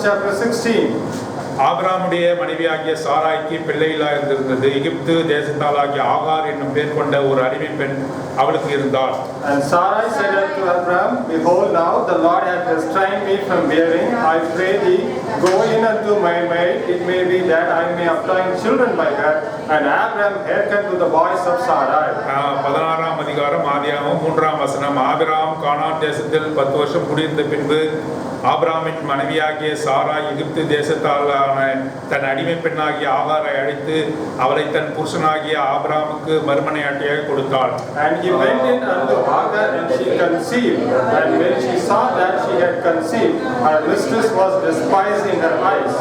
Chapter 16. ஆபிரகாமுடைய மனைவியாகிய சாராய்க்கு பிள்ளையில்லா இருந்திருந்தது. எகிப்து தேசத்தாளாகிய ஆகார் என்னும் பேர் கொண்ட ஒரு அடிமை பெண் அவளுக்கு இருந்தாள். And Sarai said unto Abram, Behold, now the Lord hath restrained me from bearing. I pray thee, go in unto my maid. It may be that I may obtain children by her. And Abram hearkened to the voice of Sarai. 16ஆம் அதிகாரம் ஆதியாகமம் 3ஆம் வசனம். Abraham கானான் தேசத்தில் 10 வருஷம் குடியிருந்த பின்பு ஆபிரகாமின் மனைவியாகிய சாராய் எகிப்து தேசத்தாளான தன் அடிமை பெண்ணாகிய ஆகாரை அழைத்து அவளை தன் புருஷனாகிய ஆபிரகாமுக்கு மறுமனையாட்டியாக கொடுத்தாள். And he went in unto Hagar, and she conceived. And when she saw that she had conceived, her mistress was despised in her eyes.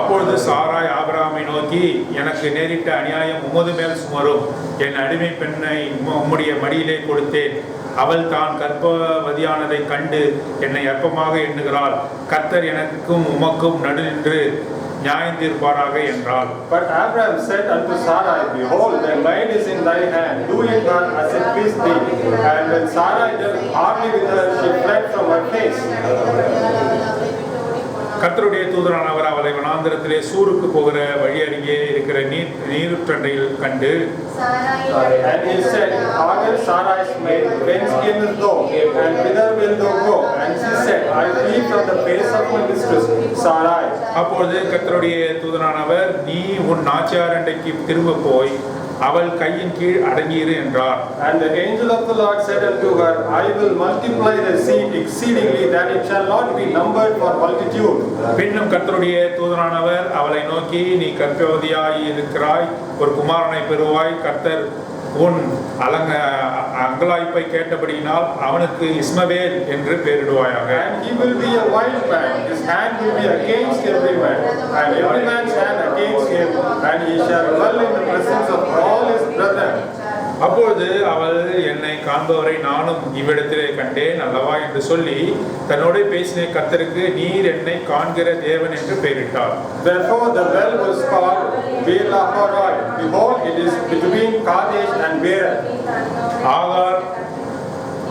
அப்பொழுது சாராய் ஆபிரகாமை நோக்கி, எனக்கு நேரிட்ட அநியாயம் உமது மேல் சுமரும். என் அடிமை பெண்ணை உம்முடைய மடியிலே கொடுத்தேன். அவள் தான் கர்ப்பவதியானதை கண்டு என்னை அற்பமாக எண்ணுகிறாள். கர்த்தர் எனக்கும் உமக்கும் நடுநின்று நியாயம் தீர்ப்பாராக என்றாள். But Abram said unto Sarai, Behold, thy maid is in thy hand. Do in her as it pleased thee. And when Sarai dealt hardly with her, she fled from her face. கர்த்தருடைய தூதரானவர் அவளை வனாந்திரத்திலே சூருக்கு போகிற வழி அருகே இருக்கிற நீருற்றண்டையில் கண்டு, And he said, Hagar, Sarai's maid, whence camest thou, and whither wilt thou go? And she said, I flee from the face of my mistress Sarai. அப்பொழுது கர்த்தருடைய தூதரானவர், நீ உன் நாச்சியார் அண்டைக்கு திரும்ப போய் அவள் கையின் கீழ் அடங்கியிரு என்றார். And the angel of the Lord said unto her, I will multiply the seed exceedingly, that it shall not be numbered for multitude. பின்னும் கர்த்தருடைய தூதரானவர் அவளை நோக்கி, நீ கர்ப்பவதியாய் இருக்கிறாய், ஒரு குமாரனை பெறுவாய். கர்த்தர் உன் அங்கலாய்ப்பை கேட்டபடியினால் அவனுக்கு இஸ்மவேல் என்று பெயரிடுவாயாக. And he will be a wild man, his hand will be against every man, and every man's hand against him, and he shall dwell in the presence of all his brethren. அப்பொழுது அவள், என்னை காண்பவரை நானும் இவ்விடத்திலே கண்டேன் அல்லவா என்று சொல்லி தன்னோடு பேசின கர்த்தருக்கு, நீர் என்னை காண்கிற தேவன் என்று பெயரிட்டார். Therefore the well was called Beer-lahai-roi. Behold, it is between Kadesh and Beer.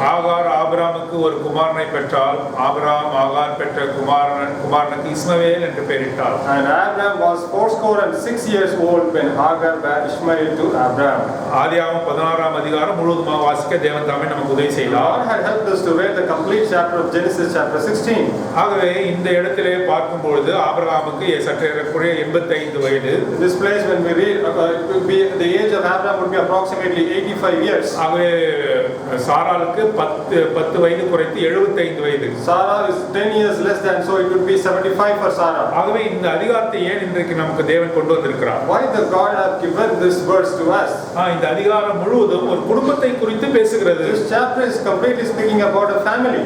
ஆகார் ஆபிரகாமுக்கு ஒரு குமாரனை பெற்றால், ஆபிரகாம் ஆகார் பெற்ற குமாரனுக்கு இஸ்மவேல் என்று பெயரிட்டார். And Abram was 86 years old when Hagar bare Ishmael to Abram. ஆதியாகமம் 16ஆம் அதிகாரம் முழுவதுமாக வாசிக்க தேவன் தாமே நமக்கு உதவி செய்தார். God had helped us to read the complete chapter of Genesis chapter 16. ஆகவே இந்த இடத்திலே பார்க்கும் பொழுது ஆபிரகாமுக்கு சற்றே 85 வயது. In this place when we read, it would be the age of Abram would be approximately 85 years. ஆகவே சாராளுக்கு 10 வயது குறைத்து 75 வயது. Sarah is 10 years less than, so it would be 75 for Sarah. ஆகவே இந்த அதிகாரத்தை ஏன் இன்றைக்கு நமக்கு தேவன் கொண்டு வந்திருக்கிறார்? Why the God have given this verse to us? இந்த அதிகாரம் முழுவதும் ஒரு குடும்பத்தை குறித்து பேசுகிறது. This chapter is completely speaking about a family.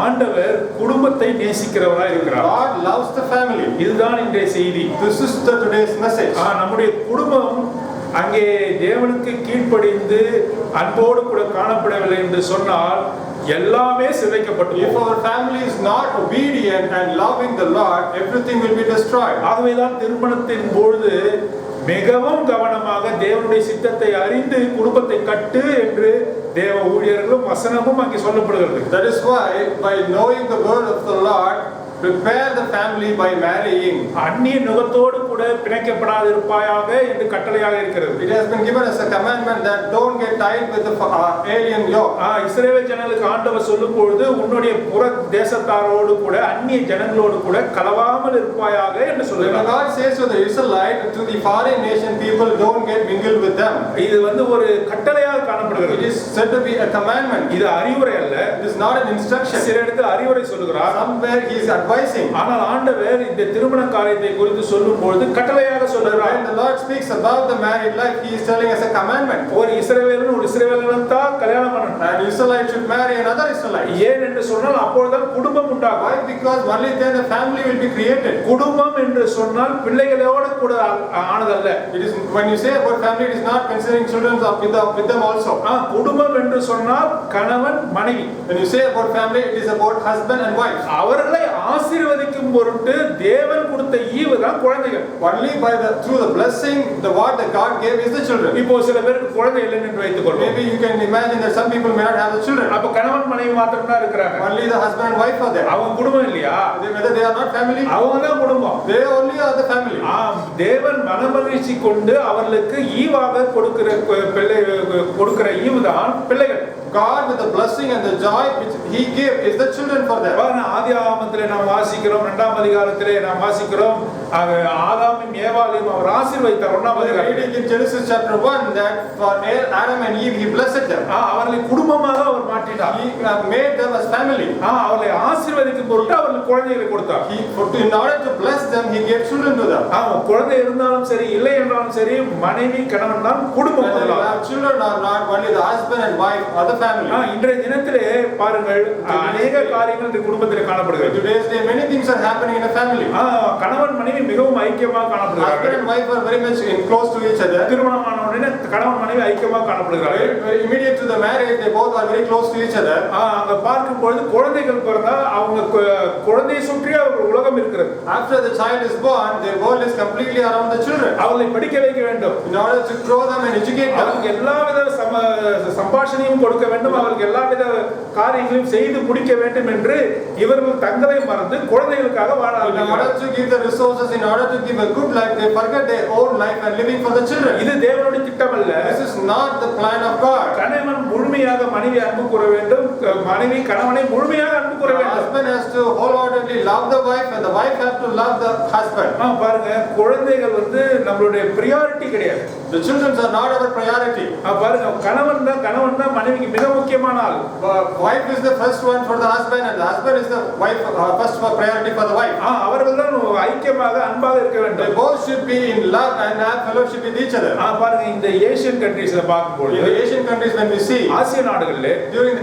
ஆண்டவர் குடும்பத்தை நேசிக்கிறவராய் இருக்கிறார். God loves the family. இதுதான் இன்றைய செய்தி. This is the today's message. நம்முடைய குடும்பம் அங்கே தேவனுக்கு கீழ்ப்படிந்து அன்போடு கூட காணப்படவில்லை என்று சொன்னால் எல்லாமே சிதைக்கப்பட்டு, if our family is not obedient and loving the Lord, everything will be destroyed. ஆகவேதான் திருமணத்தின் பொழுது மிகவும் கவனமாக தேவனுடைய சித்தத்தை அறிந்து குடும்பத்தை கட்டு என்று தேவ ஊழியர்களும் வசனமும் அங்கே சொல்லப்படுகிறது. That is why by knowing the word of the Lord, prepare the family by marrying. அந்நிய நுகத்தோடு கூட பிணைக்கப்படாதிருப்பாயாக என்று கட்டளையாக இருக்கிறது. It has been given as a commandment that don't get tied with the alien yoke. இஸ்ரவேல் ஜனங்களுக்கு ஆண்டவர் சொல்லும் பொழுது, உன்னுடைய புற தேசத்தாரோடு கூட அந்நிய ஜனங்களோடு கூட கலவாமல் இருப்பாயாக என்று சொல்லுகிறார். God says to the Israelite, to the foreign nation people, don't get mingled with them. இது ஒரு கட்டளையாக காணப்படுகிறது. It is said to be a commandment. இது அறிவுரை அல்ல. It is not an instruction. சில இடத்தில் அறிவுரை சொல்லுகிறார். Somewhere he is advising. ஆனால் ஆண்டவர் இந்த திருமண காரியத்தை குறித்து சொல்லும் பொழுது கட்டளையாக சொல்லுகிறார். When the Lord speaks about the married life, he is telling us a commandment. ஒரு இஸ்ரவேலன் ஒரு இஸ்ரவேலனை தான் கல்யாணம் பண்ணணும். An Israelite should marry another Israelite. ஏன் என்று சொன்னால் அப்பொழுதுதான் குடும்பம் உண்டாகும். Why? Because only then a family will be created. குடும்பம் என்று சொன்னால் பிள்ளைகளோடு கூட ஆனதல்ல. It is when you say about family, it is not considering children with them also. குடும்பம் என்று சொன்னால் கணவன் மனைவி. When you say about family, it is about husband and wife. அவர்களை ஆசீர்வதிக்கும் பொருட்டு தேவன் கொடுத்த ஈவு தான் குழந்தைகள். Only through the blessing, the what that God gave is the children. இப்போ சில பேருக்கு குழந்தை இல்லைன்னு என்று வைத்துக்கொள்வோம். Maybe you can imagine that some people may not have the children. அப்ப கணவன் மனைவி மாத்திரம் தான் இருக்காங்க. Only the husband and wife are there. அவங்க குடும்பம் இல்லையா? Whether they are not family. அவங்க தான் குடும்பம். They only are the family. தேவன் மனமகிழ்ச்சி கொண்டு அவர்களுக்கு ஈவாக கொடுக்கிற ஈவுதான் பிள்ளைகள். God with the blessing and the joy which he gave is the children for them. ஆதியாகமத்திலே நாம் வாசிக்கிறோம், 2ஆம் அதிகாரத்திலே நாம் வாசிக்கிறோம், ஆதாமையும் ஏவாளையும் அவர் ஆசீர்வதித்தார். 1ஆம் அதிகாரம் reading in Genesis chapter 1 that for Adam and Eve he blessed them. அவர்களை குடும்பமாக அவர் மாற்றினார். He made them as family. அவர்களை ஆசீர்வதிக்கும் பொருட்டு அவர்களுக்கு குழந்தைகளை கொடுத்தார். In order to bless them he gave children to them. குழந்தை இருந்தாலும் சரி இல்லை என்றாலும் சரி மனைவி கணவன் தான் குடும்பம். Children are not only the husband and wife or the family. இன்றைய தினத்திலே பாருங்கள் அநேக காரியங்கள் இந்த குடும்பத்திலே காணப்படுகிறது. Today's day many things are happening in a family. கணவன் மனைவி மிகவும் ஐக்கியமாக காணப்படுகிறார்கள். Husband and wife are very much close to each other. திருமணமான உடனே கணவன் மனைவி ஐக்கியமாக காணப்படுகிறார்கள். Immediate to the marriage they both are very close to each other. அங்க பார்க்கும் பொழுது குழந்தைகள் பிறந்தா அவங்க குழந்தையை சுற்றியே ஒரு உலகம் இருக்கிறது. After the child is born their world is completely around the children. அவர்களை படிக்க வைக்க வேண்டும். In order to grow them and educate them. அவங்களுக்கு எல்லாவித சம்பாஷணையும் கொடுக்க வேண்டும், அவர்களுக்கு எல்லாவித காரியங்களையும் செய்து முடிக்க வேண்டும் என்று இவர்கள் தங்களை மறந்து குழந்தைகளுக்காக வாழ ஆரம்பிக்கிறார்கள். In order to give the resources, in order to give a good life, they forget their own life and living for the children. இது தேவனுடைய திட்டம் அல்ல. This is not the plan of God. கணவன் முழுமையாக மனைவி அன்பு கூற வேண்டும், மனைவி கணவனை முழுமையாக அன்பு கூற வேண்டும். Husband has to wholeheartedly love the wife and the wife has to love the husband. பாருங்க, குழந்தைகள் நம்மளுடைய பிரியாரிட்டி கிடையாது. The children are not our priority. பாருங்க, கணவன் தான் மனைவிக்கு மிக முக்கியமான ஆள். Wife is the first one for the husband and the husband is the wife first priority for the wife. அவர்கள் தான் ஐக்கியமாக அன்பாக இருக்க வேண்டும். They both should be in love and have fellowship with each other. பாருங்க, இந்த Asian கண்ட்ரீஸ்ல பார்க்கும்போது, in the Asian countries when we see, ஆசிய நாடுகளிலே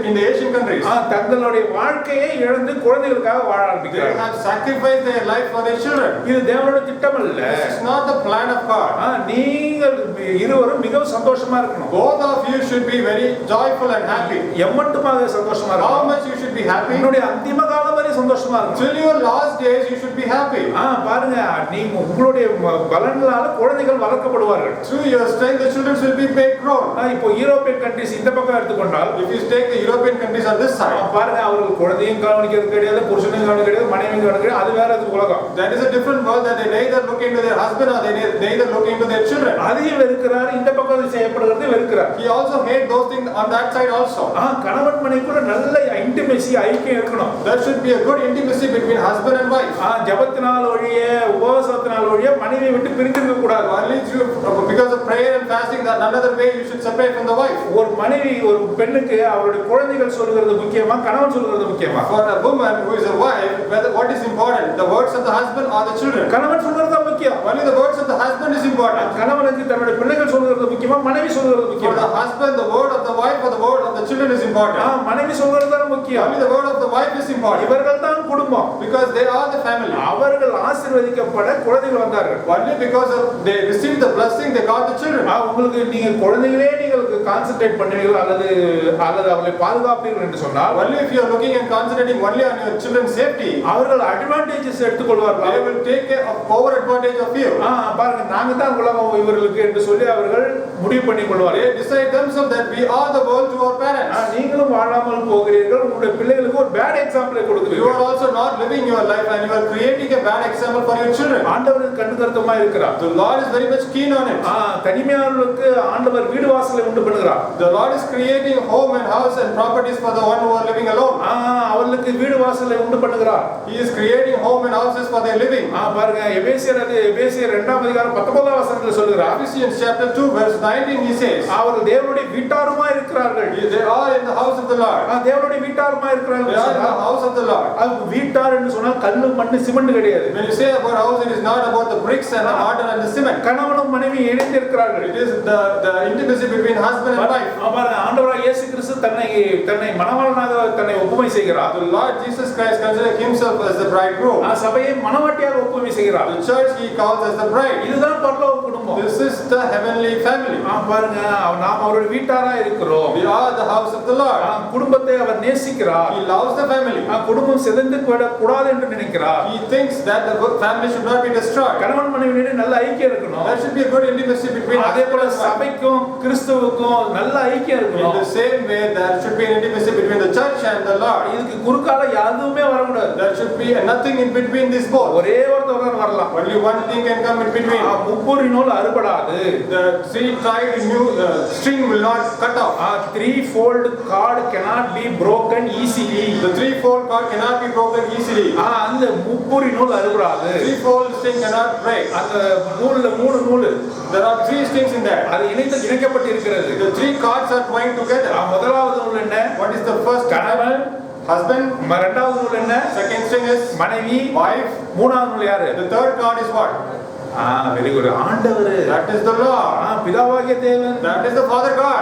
in the Asian countries, தங்களுடைய வாழ்க்கையை இழந்து குழந்தைகளுக்காக வாழ ஆரம்பிக்கிறார்கள். They have sacrificed their life for their children. இது தேவனுடைய திட்டம் அல்ல. This is not the plan of God. நீங்கள் இருவரும் மிகவும் சந்தோஷமா இருக்கணும். Both of you should be very joyful and happy. எம்மட்டுமாக சந்தோஷமா இருக்கணும். How much you should be happy? உங்களுடைய அந்திம காலம் வரை சந்தோஷமா இருக்கணும். Till your last days you should be happy. பாருங்க, நீங்க உங்களுடைய பலனால குழந்தைகள் வளர்க்கப்படுவார்கள். Through your strength the children will be made grown. இப்போ யூரோப்பியன் கண்ட்ரீஸ் இந்த பக்கம் எடுத்துக்கொண்டால், if you take the European countries on this side, பாருங்க, அவர்கள் குழந்தையும் கவனிக்கிறது கிடையாது, புருஷனையும் கவனிக்கிறது கிடையாது, மனைவியும் கவனிக்கிறது, அது வேற உலகம். That is a different world that they neither look into their husband or they neither look into their children. அதையும் வெறுக்கிறார், இந்த பக்கம் செய்யப்படுகிறது வெறுக்கிறார். He also hate those things on that side also. கணவன் மனைவிக்குள்ள நல்ல இன்டிமசி ஐக்கியம் இருக்கணும். There should be a good intimacy between husband and wife. ஜெபத்தினால் ஒழிய உபவாசத்தினால் ஒழிய மனைவியை விட்டு பிரிந்திருக்க கூடாது. Only through because of prayer and fasting that another way you should separate from the wife. ஒரு மனைவி ஒரு பெண்ணுக்கு அவருடைய குழந்தைகள் சொல்கிறது முக்கியமா, கணவன் சொல்கிறது முக்கியமா? For a woman who is a wife, what is important, the words of the husband or the children? கணவன் சொல்றது தான் முக்கியம். Only the words of the husband is important. கணவனுக்கு தன்னுடைய பிள்ளைகள் சொல்றது முக்கியமா, மனைவி சொல்றது முக்கியமா? For the husband the word of the wife or the word of the children is important. மனைவி சொல்றது தான் முக்கியம். Only the word of the wife is important. இவர்கள் தான் குடும்பம். Because they are the family. அவர்கள் ஆசீர்வதிக்கப்பட குழந்தைகள் வந்தார்கள். Only because they received the blessing they got the children. உங்களுக்கு நீங்க குழந்தைகளே நீங்களுக்கு கான்சென்ட்ரேட் பண்ணுவீர்கள் அல்லது அவர்களை பாதுகாப்பீர்கள் என்று சொன்னால், only if you are looking and concentrating only on your children's safety, அவர்கள் advantages எடுத்துக்கொள்வார்கள். they will take over advantage of you. பாருங்க, நாங்க தான் உலகம் இவர்களுக்கு என்று சொல்லி அவர்கள் முடிவு பண்ணி கொள்வார்கள். They decide themselves that we are the world to our parents. நீங்களும் வாழாமல் போகிறீர்கள், உங்களுடைய பிள்ளைகளுக்கு ஒரு பேட் எக்ஸாம்பிளை கொடுக்கிறீர்கள். You are also not living your life and you are creating a bad example for your children. ஆண்டவர் கண்ணுகருத்தமா இருக்கிறார். The Lord is very much keen on it. தனிமையானவர்களுக்கு ஆண்டவர் வீடு வாசலை உண்டு பண்ணுகிறார். The Lord is creating home and house and properties for the one who are living alone. அவர்களுக்கு வீடு வாசலை உண்டு பண்ணுகிறார். He is creating home and houses for their living. பாருங்க, எபேசியர் 2ஆம் அதிகாரம் 19ஆம் வசனத்தில் சொல்கிறார். Ephesians chapter 2 verse 19 he says, அவர்கள் தேவனுடைய வீட்டாருமா இருக்கிறார்கள். They are in the house of the Lord. தேவனுடைய வீட்டாருமா இருக்கிறார்கள். They are in the house of the Lord. வீட்டார் என்று சொன்னால் கல்லு மண்ணு சிமெண்ட் கிடையாது. When you say about house, it is not about the bricks and the mortar and the cement. கணவனும் மனைவி இணைந்து இருக்கிறார்கள். It is the intimacy between husband and wife. ஆண்டவராகிய இயேசு கிறிஸ்து தன்னை மணவாளனாக தன்னை ஒப்புமை செய்கிறார். The Lord Jesus Christ considers himself as the bridegroom. சபையை மணவாட்டியாக ஒப்புமை செய்கிறார். The church he calls as the bride. இதுதான் இதுதான் பரலோக குடும்பம். This is the heavenly family. பாருங்க, நாம் அவருடைய வீட்டாரா இருக்கிறோம். We are the house of the Lord. குடும்பத்தை அவர் நேசிக்கிறார். He loves the family. குடும்பம் சிதைந்து விடக்கூடாது என்று நினைக்கிறார். He thinks that the family should not be destroyed. கணவன் மனைவியிடையே நல்ல ஐக்கியம் இருக்கணும். There should be a good intimacy between us. அதே போல சபைக்கும் கிறிஸ்துவுக்கும் நல்ல ஐக்கியம் இருக்கணும். In the same way, there should be an intimacy between the church and the Lord. இதுக்கு குறுக்கால எதுவுமே வரக்கூடாது. There should be nothing in between these both. ஒரே ஒருத்தர் வரலாம். Only one thing can come in between. முப்பொறி நூல் அறுபடாது. The three-tied string will not cut off. Three-fold cord cannot be broken easily. The three-fold cord cannot be broken easily. அந்த முப்பொறி நூல் அறுபடாது. Three-fold string cannot break. அந்த நூல்ல மூணு நூல். There are three strings in there. அது இணைக்கப்பட்டு இருக்கிறது. The three cords are twined together. முதலாவது நூல் என்ன? What is the first? கணவன், husband. இரண்டாவது நூல் என்ன? Second string is மனைவி, wife. மூணாவது நூல் யாரு? The third cord is what? Very good. ஆண்டவர். That is the Lord. பிதாவாகிய தேவன். That is the Father God.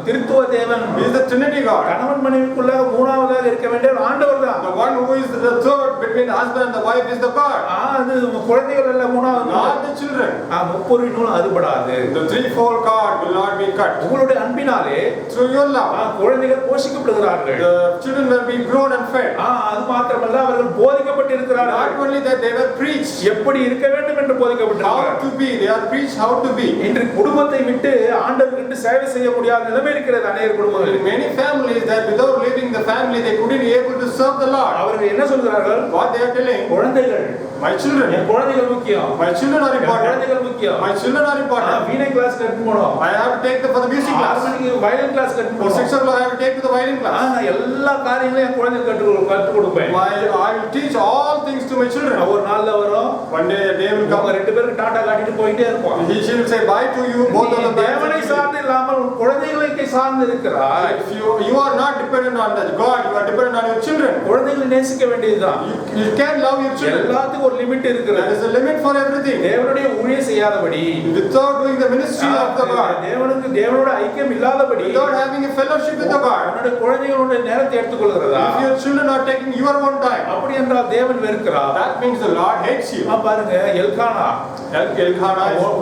திருத்துவ தேவன். He is the Trinity God. கணவன் மனைவிக்குள்ள மூணாவதாக இருக்க வேண்டிய ஆண்டவர் தான். The one who is the third between the husband and the wife is the God. அது குழந்தைகள் அல்ல, மூணாவது. Not the children. முப்பொறி நூல் அறுபடாது. The threefold cord will not be cut. உங்களுடைய அன்பினாலே through your love குழந்தைகள் போஷிக்கப்படுகிறார்கள். the children will be grown and fed. அது மாத்திரமல்ல, அவர்கள் போதிக்கப்பட்டிருக்கிறார்கள். Not only that, they were preached எப்படி இருக்க வேண்டும் என்று போதிக்கப்பட்டிருக்கிறார்கள். how to be. They are preached how to be. இன்று குடும்பத்தை விட்டு ஆண்டவருக்கு சேவை செய்ய முடியாத நிலைமை இருக்கிறது அநேக குடும்பங்கள். In many families that without leaving the family they couldn't be able to serve the Lord. அவர்கள் என்ன சொல்கிறார்கள்? What they are telling? குழந்தைகள், my children, என் குழந்தைகள் முக்கியம். my children are important. குழந்தைகள் முக்கியம். My children are important. வீணை கிளாஸ் கட்ட போறோம். I have to take them for the music class. Violin class கட்ட For போறோம். 6 o'clock I have to take to the violin class. நான் எல்லா காரியங்களையும் என் குழந்தைகளுக்கு கற்றுக் கொடுப்பேன். I will teach all things to my children. ஒரு நாள்ல வரும். One day a day will come. ரெண்டு பேரும் டாடா காட்டிட்டு போயிட்டே இருப்போம். He will say bye to you both of them. தேவனை சார்ந்து இல்லாமல் குழந்தைகளை சார்ந்து இருக்கிறாய். If you are not dependent on the God, you are dependent on your children. குழந்தைகளை நேசிக்க வேண்டியதுதான். You can love your children. எல்லாத்துக்கும் ஒரு லிமிட் இருக்குது. There is a limit for everything. தேவனுடைய ஊழியம் செய்யாதபடி, without doing the ministry of the God, தேவனோட ஐக்கியம் இல்லாதபடி, without having a fellowship with the God, உன்னுடைய குழந்தைகளுடைய நேரத்தை எடுத்துக்கொள்கிறதா? if your children are taking your own time, அப்படி என்றால் தேவன் வெறுக்கிறார். that means the Lord hates you. பாருங்க, எல்கானா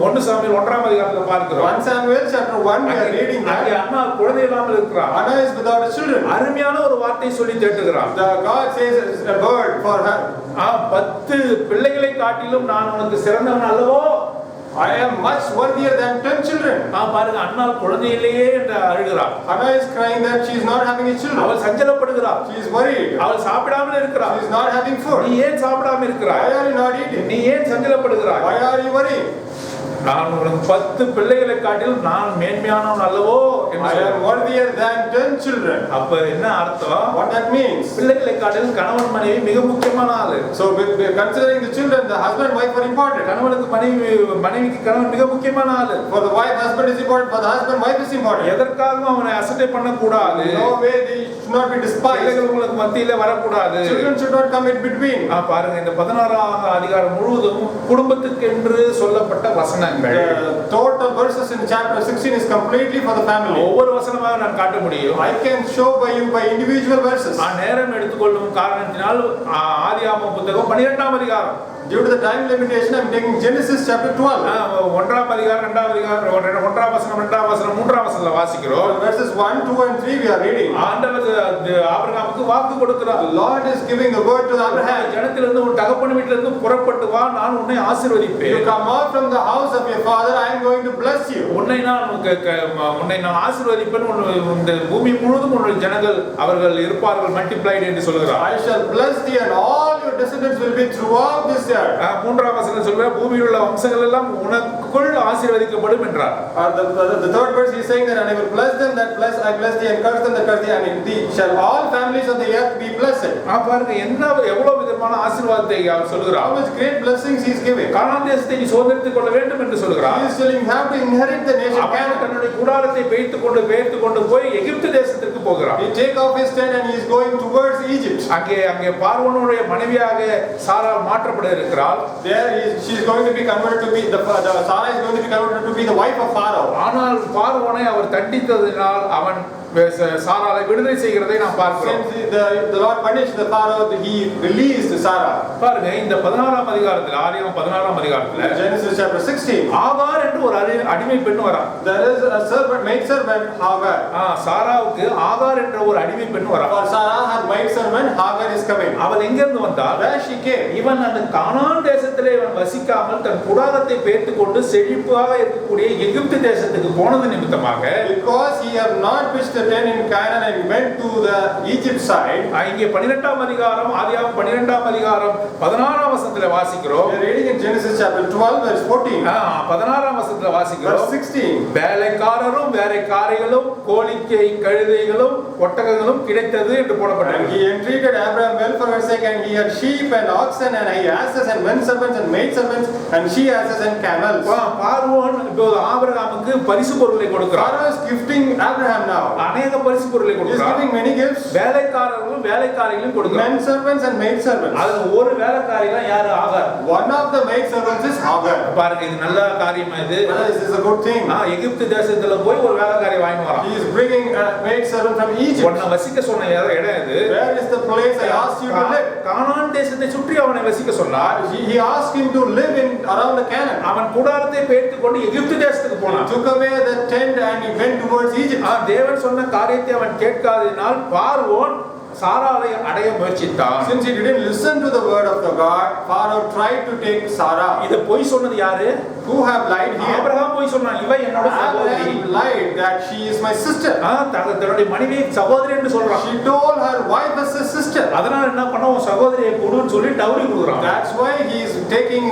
1 சாமுவேல் 1ஆம் அதிகாரத்துல பார்க்கிறோம். 1 Samuel chapter 1 we are reading that அண்ணா குழந்தை இல்லாமல் இருக்கிறார். Anna is without a children. அருமையான ஒரு வார்த்தை சொல்லி தேட்டுகிறார். The God says a word for her. 10 பிள்ளைகளை காட்டிலும் நான் உனக்கு சிறந்தவன் அல்லவோ? I am much worthier than 10 children. பாருங்க, அண்ணா குழந்தை இல்லையே என்று அழுகிறார். Anna is crying that she is not having a children. அவள் சஞ்சலப்படுகிறார். She is worried. அவள் சாப்பிடாமல் இருக்கிறார். She is not having food. நீ ஏன் சாப்பிடாமல் இருக்கிறாய்? Why are you not eating? நீ ஏன் சஞ்சலப்படுகிறாய்? Why are you worried? நான் உனக்கு 10 பிள்ளைகளை காட்டிலும் நான் மேன்மையானவன் அல்லவோ? I am worthier than 10 children. அப்ப என்ன அர்த்தம்? What that means? பிள்ளைகளை காட்டிலும் கணவன் மனைவி மிக முக்கியமான ஆளு. So considering the children, the husband and wife are important. கணவனுக்கு மனைவிக்கு கணவன் மிக முக்கியமான ஆளு. For the wife, husband is important. For the husband, wife is important. எதற்காகவும் அவனை அசட்டை பண்ண கூடாது. No way they should not be despised. பிள்ளைகள் உங்களுக்கு மத்தியில வர கூடாது. Children should not come in between. பாருங்க, இந்த 16ஆம் அதிகாரம் முழுவதும் குடும்பத்துக்கு என்று சொல்லப்பட்ட வசனங்கள். The total verses in chapter 16 is completely for the family. ஒவ்வொரு வசனமாக நான் காட்ட முடியும். I can show by individual verses. நேரம் எடுத்துக்கொள்ளும் காரணத்தினால் ஆதியாகமம் புத்தகம் 12ஆம் அதிகாரம். Due to the time limitation, I am taking Genesis chapter 12. 1ஆம் அதிகாரம் 2ஆம் அதிகாரம் 1ஆம் வசனம் 2ஆம் வசனம் 3ஆம் வசனத்துல வாசிக்கிறோம். Verses 1, 2 and 3 we are reading. ஆண்டவர் ஆபிரகாமுக்கு வாக்கு கொடுக்கிறார். The Lord is giving the word to Abraham. ஜனத்திலிருந்து உன் தகப்பன் வீட்டிலிருந்து புறப்பட்டு வா, நான் உன்னை ஆசீர்வதிப்பேன். You come out from the house of your father, I am going to bless you. உன்னை நான் ஆசீர்வதிப்பேன். இந்த பூமி முழுவதும் உன்னுடைய ஜனங்கள் அவர்கள் இருப்பார்கள், மல்டிப்ளைட் என்று சொல்கிறார். I shall bless thee and all your descendants will be throughout this earth. 3ஆம் வசனம் சொல்ற பூமியில் உள்ள வம்சங்கள் எல்லாம் உனக்குள் ஆசீர்வதிக்கப்படும் என்றார். The third verse he is saying that and I will bless them that bless, I bless thee, and curse them that curse thee, and in thee shall all families of the earth be blessed. பாருங்க, எவ்வளவு விதமான ஆசீர்வாதத்தை அவர் சொல்கிறார். How much great blessings he is giving. கானான் தேசத்தை நீ சுதந்தரித்துக் கொள்ள வேண்டும் என்று சொல்கிறார். He is telling you have to inherit the nation. அவன் தன்னுடைய கூடாரத்தை பெயர்த்து கொண்டு போய் எகிப்து தேசத்திற்கு போகிறார். He take off his tent and he is going towards Egypt. அங்கே பார்வோனுடைய மனைவியாக சாரா மாற்றப்பட இருக்கிறாள். There she is going to be converted to be Sarah is going to be converted to be the wife of Pharaoh. ஆனால் பார்வோனை அவர் தண்டித்ததினால் அவன் சாராளை விடுதலை செய்கிறதை நாம் பார்க்கிறோம். Since the Lord punished the Pharaoh, he released Sarah. பாருங்க இந்த 16ஆம் அதிகாரத்துல ஆதியாகமம் 16ஆம் அதிகாரத்துல Genesis chapter 16. ஆகார் என்று ஒரு அடிமை பெண் வரா. There is a servant, maid servant Hagar. சாராவுக்கு ஆகார் என்ற ஒரு அடிமை பெண் வரா. For Sarah, her maid servant Hagar is coming. அவள் எங்க இருந்து வந்தாள்? Where she came? இவன் அந்த கானான் தேசத்திலே இவன் வசிக்காமல் தன் கூடாரத்தை பேர்த்துக்கொண்டு செழிப்பாக இருக்கக்கூடிய எகிப்து தேசத்துக்கு போனது நிமித்தமாக, because he have not pitched the tent in Canaan and went to the Egypt side. இங்கே 12ஆம் அதிகாரம் ஆதியாகமம் 12ஆம் அதிகாரம் 16ஆம் வசனத்திலே வாசிக்கிறோம். We are reading in Genesis chapter 12 verse 14. 16ஆம் வசனத்திலே வாசிக்கிறோம். Verse 16. வேலைக்காரரும் வேலைக்காரிகளும் கோழிக்கை கழுதைகளும் ஒட்டகங்களும் கிடைத்தது என்று போடப்பட்டது. And he entreated Abraham well for her sake, and he had sheep and oxen and he asses and men servants and maid servants and she asses and camels. பார்வோன் இப்போது ஆபிரகாமுக்கு பரிசு பொருளை கொடுக்கிறார். Pharaoh is gifting Abraham now. அநேக பரிசு பொருளை He is கொடுக்கிறார். giving many gifts. வேலைக்காரர்களும் வேலைக்காரிகளும் கொடுக்கிறார். Men servants and maid servants. அதுல ஒரு வேலைக்காரி தான் யாரு? ஆகார். One of the maid servants is Hagar. பாருங்க இது நல்ல காரியமா இது? This is a good thing. எகிப்து தேசத்துல போய் ஒரு வேலைக்காரி வாங்கி வரான். He is bringing a maid servant from Egypt. உன்னை வசிக்க சொன்ன இடம் இது. Where is the place I asked you to live? கானான் தேசத்தை சுற்றி அவனை வசிக்க சொன்னார். He asked him to live in around the Canaan. அவன் கூடாரத்தை பேர்த்து கொண்டு எகிப்து தேசத்துக்கு போனான். He took away the tent and he went towards Egypt. தேவன் சொன்ன காரியத்தை அவன் கேட்காததினால் பார்வோன் சாராவை அடைய முயற்சித்தான். Since he didn't listen to the word of the God, Pharaoh tried to take Sarah. இத பொய் சொன்னது யாரு? Who have lied here? Abraham பொய் சொன்னான். இவ என்னோட சகோதரி. Abraham lied that she is my sister. தன்னுடைய மனைவியை சகோதரி என்று சொல்றான். She told her wife as a sister. அதனால என்ன பண்ண உன் சகோதரியை கொடுன்னு சொல்லி டவுரி கொடுக்குறான். That's why he is taking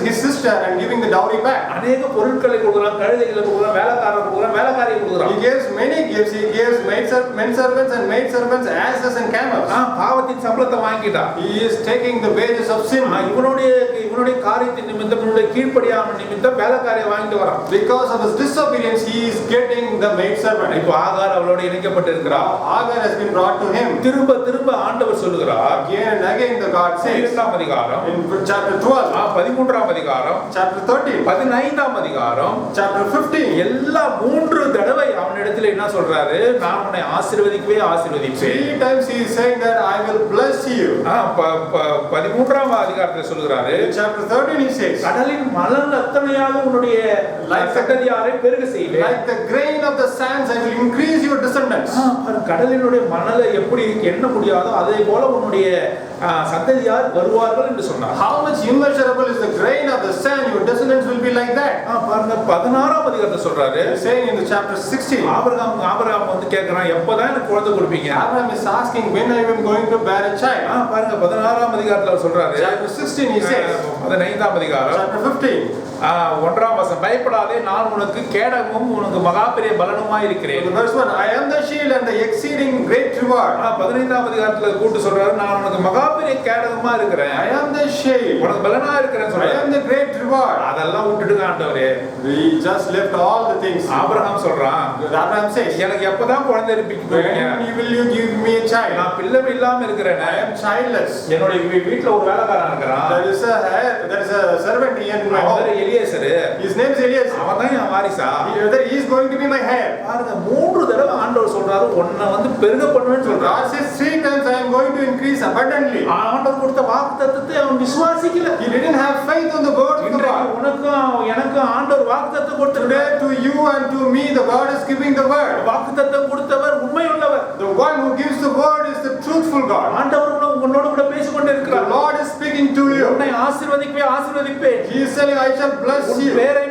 his sister and giving the dowry back. அநேக பொருட்களை கொடுக்குறான், கழுதைகளை கொடுக்குறான், வேலைக்காரரை கொடுக்குறான், வேலைக்காரியை கொடுக்குறான். He gives many gifts. He gives men servants and maid servants, asses and camels. பாவத்தின் சம்பளத்தை வாங்கிட்டான். He is taking the wages of sin. இவனுடைய காரியத்தின் நிமித்தம் இவனுடைய கீழ்ப்படியாமை நிமித்தம் வேலைக்காரியை வாங்கிட்டு வரான். Because of his disobedience, he is getting the maid servant. இப்போ ஆகார் அவளோட இணைக்கப்பட்டிருக்கிறார். Hagar has been brought to him. திரும்ப திரும்ப ஆண்டவர் சொல்லுகிறார். Again and again the God says. 12ஆம் அதிகாரம். In chapter 12. 13ஆம் அதிகாரம். Chapter 13. 15ஆம் அதிகாரம். Chapter 15. எல்லா 3 தடவை அவனிடத்தில் என்ன சொல்றாரு? நான் உன்னை ஆசீர்வதிக்கவே ஆசீர்வதிப்பேன். 3 times he is saying that I will bless you. 13ஆம் அதிகாரத்தில் சொல்றாரு. In chapter 13 he says. கடலின் மணல் அத்தனையாக உன்னுடைய சந்ததியாரை பெருக செய்வேன். Like the grain of the sands I will increase your descendants. கடலினுடைய மணலை எப்படி எண்ண முடியாதோ அதே போல உன்னுடைய சந்ததியார் வருவார்கள் என்று சொன்னார். How much immeasurable is the grain of the sand, your descendants will be like that. பாருங்க 16ஆம் அதிகாரத்துல சொல்றாரு. Saying in the chapter 16. Abraham வந்து கேக்குறான், எப்பதான் எனக்கு குழந்தை கொடுப்பீங்க? Abraham is asking, when I am going to bear a child. பாருங்க 16ஆம் அதிகாரத்துல சொல்றாரு. Chapter 16 he says. 15ஆம் அதிகாரம். Chapter 15. 1ஆம் வசனம், பயப்படாதே, நான் உனக்கு கேடகமும் உனக்கு மகா பெரிய பலனுமாய் இருக்கிறேன். Verse 1, I am the shield and the exceeding great reward. 15ஆம் அதிகாரத்துல கூட்டு சொல்றாரு, நான் உனக்கு மகா பெரிய கேடகமா இருக்கிறேன். I am the shield. உனக்கு பலனா இருக்கிறேன்னு சொல்றாரு. I am the great reward. அதெல்லாம் விட்டுடுங்க ஆண்டவரே. We just left all the things. Abraham சொல்றான், Abraham says, எனக்கு எப்பதான் குழந்தை இருப்பீங்க? when will you give me a child? நான் பிள்ளை இல்லாம இருக்கிறேன். I am childless. என்னோட வீட்ல ஒரு வேலைக்காரன் இருக்கிறான். There is a servant in my home. Eliezer. His name is Eliezer. அவன் தான் என் வாரிசா. He is going to be my heir. பாருங்க 3 தடவை ஆண்டவர் சொல்றாரு, உன்னை வந்து பெருக பண்ணுவேன்னு சொல்றாரு. God says 3 times I am going to increase abundantly. ஆண்டவர் கொடுத்த வாக்குத்தத்தத்தை அவன் விசுவாசிக்கல. He didn't have faith on the word of God. உனக்கும் எனக்கும் ஆண்டவர் வாக்குத்தத்தம் கொடுத்தார். To you and to me the God is giving the word. வாக்குத்தத்தம் கொடுத்தவர் உண்மையுள்ளவர். The one who gives the word is the truthful God. ஆண்டவர் உன்னோடு கூட பேசிக்கொண்டே இருக்கிறார். The Lord is speaking to you. உன்னை ஆசீர்வதிக்கவே ஆசீர்வதிப்பேன். He is saying I shall bless you. உன் பேரை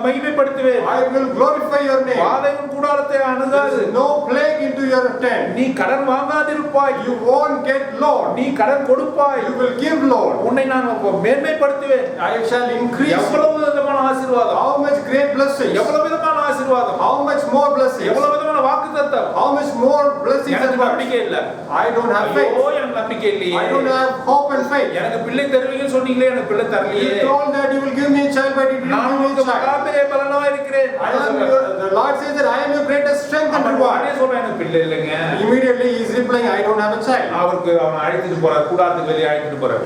மகிமைப்படுத்துவேன். I will glorify your name. வாதை உன் கூடாரத்தை அணுகாது. No plague into your tent. நீ கடன் வாங்காதிருப்பாய். You won't get loan. நீ கடன் கொடுப்பாய். You will give loan. உன்னை நான் மேன்மைப்படுத்துவேன். I shall increase. எவ்வளவு விதமான ஆசீர்வாதம். How much great blessings. எவ்வளவு விதமான ஆசீர்வாதம். How much more blessings. எவ்வளவு விதமான வாக்குத்தத்தம். How much more blessings. எனக்கு நம்பிக்கை இல்ல. I don't have faith. எனக்கு நம்பிக்கை இல்லையே. I don't have hope and faith. எனக்கு பிள்ளை தருவீங்கன்னு சொன்னீங்களே, எனக்கு பிள்ளை தரலையே. You told that you will give me a child, but you didn't give me a child. The Lord says that I am your greatest strength and reward. Immediately he is replying, I don't have a child.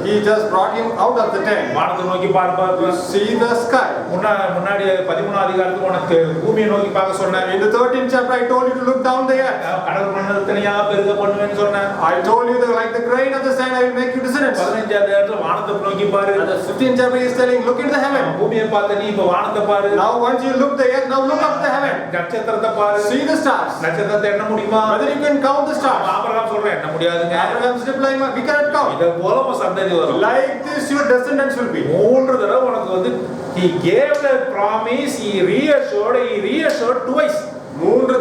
He just brought him out of the tent. வானத்தை நோக்கி பார்ப்பா. You see the sky. முன்னாடி 13ஆம் அதிகாரத்துல உனக்கு பூமியை பூமியை நோக்கி பார்க்க சொன்னேன். In the 13th chapter, I told you to look down the earth. கடல் மணல் தனியா பெருக பண்ணுவேன்னு சொன்னேன். I told you that like the grain of the sand, I will make you descendants. 15th இடத்துல வானத்தை நோக்கி பாரு. And the 15th chapter is telling, look into the heaven. பூமியை பார்த்த நீ இப்ப வானத்தை பாரு. Now once you look the earth, now look up the heaven. நட்சத்திரத்தை பாரு. See the stars. நட்சத்திரத்தை எண்ண முடியுமா? Whether you can count the stars. Abraham சொல்றேன் எண்ண முடியாதுங்க. Abraham's replying, we cannot count. இத போல உன் சந்ததி வரும். Like this, your descendants will be. 3 தடவை உனக்கு வந்து he gave the promise, he reassured twice. மூன்று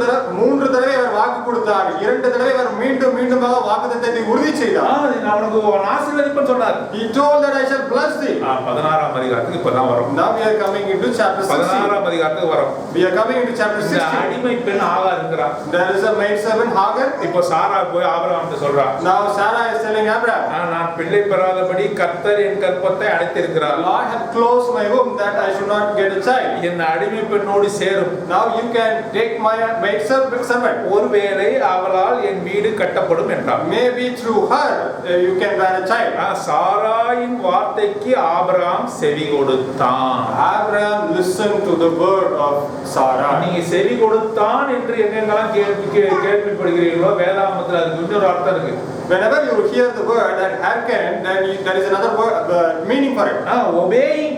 தடவை அவர் வாக்கு கொடுத்தார். 2 தடவை அவர் மீண்டுமாக வாக்குத்தத்தத்தை உறுதி செய்தார். நான் உனக்கு ஆசீர்வதிப்பேன்னு சொன்னார். He told that I shall bless thee. 16ஆம் அதிகாரத்துக்கு இப்பதான் வரோம். Now we are coming into chapter 16. 16ஆம் அதிகாரத்துக்கு வரோம். We are coming into chapter 16. அடிமை பெண் ஆகார் இருக்கிறார். There is a maid servant Hagar. இப்போ சாரா போய் ஆபிரகாம்கிட்ட சொல்றா. Now Sarah is telling Abraham, நான் பிள்ளை பெறாதபடி கர்த்தர் என் கற்பத்தை அடைத்திருக்கிறார். Lord had closed my womb that I should not get a child. என் அடிமை பெண்ணோடு சேரும். Now you can take my maid servant. ஒருவேளை அவளால் என் வீடு கட்டப்படும் என்றார். Maybe through her you can bear a child. சாராயின் வார்த்தைக்கு ஆபிரகாம் செவி கொடுத்தான். Abraham listened to the word of Sarah. நீங்க செவி கொடுத்தான் என்று எங்கெங்கெல்லாம் கேள்விப்படுகிறீர்களோ வேதாகமத்தில் அதுக்கு இன்னொரு அர்த்தம் இருக்கு. Whenever you hear the word that hearken, then there is another word meaning for it. Obeying.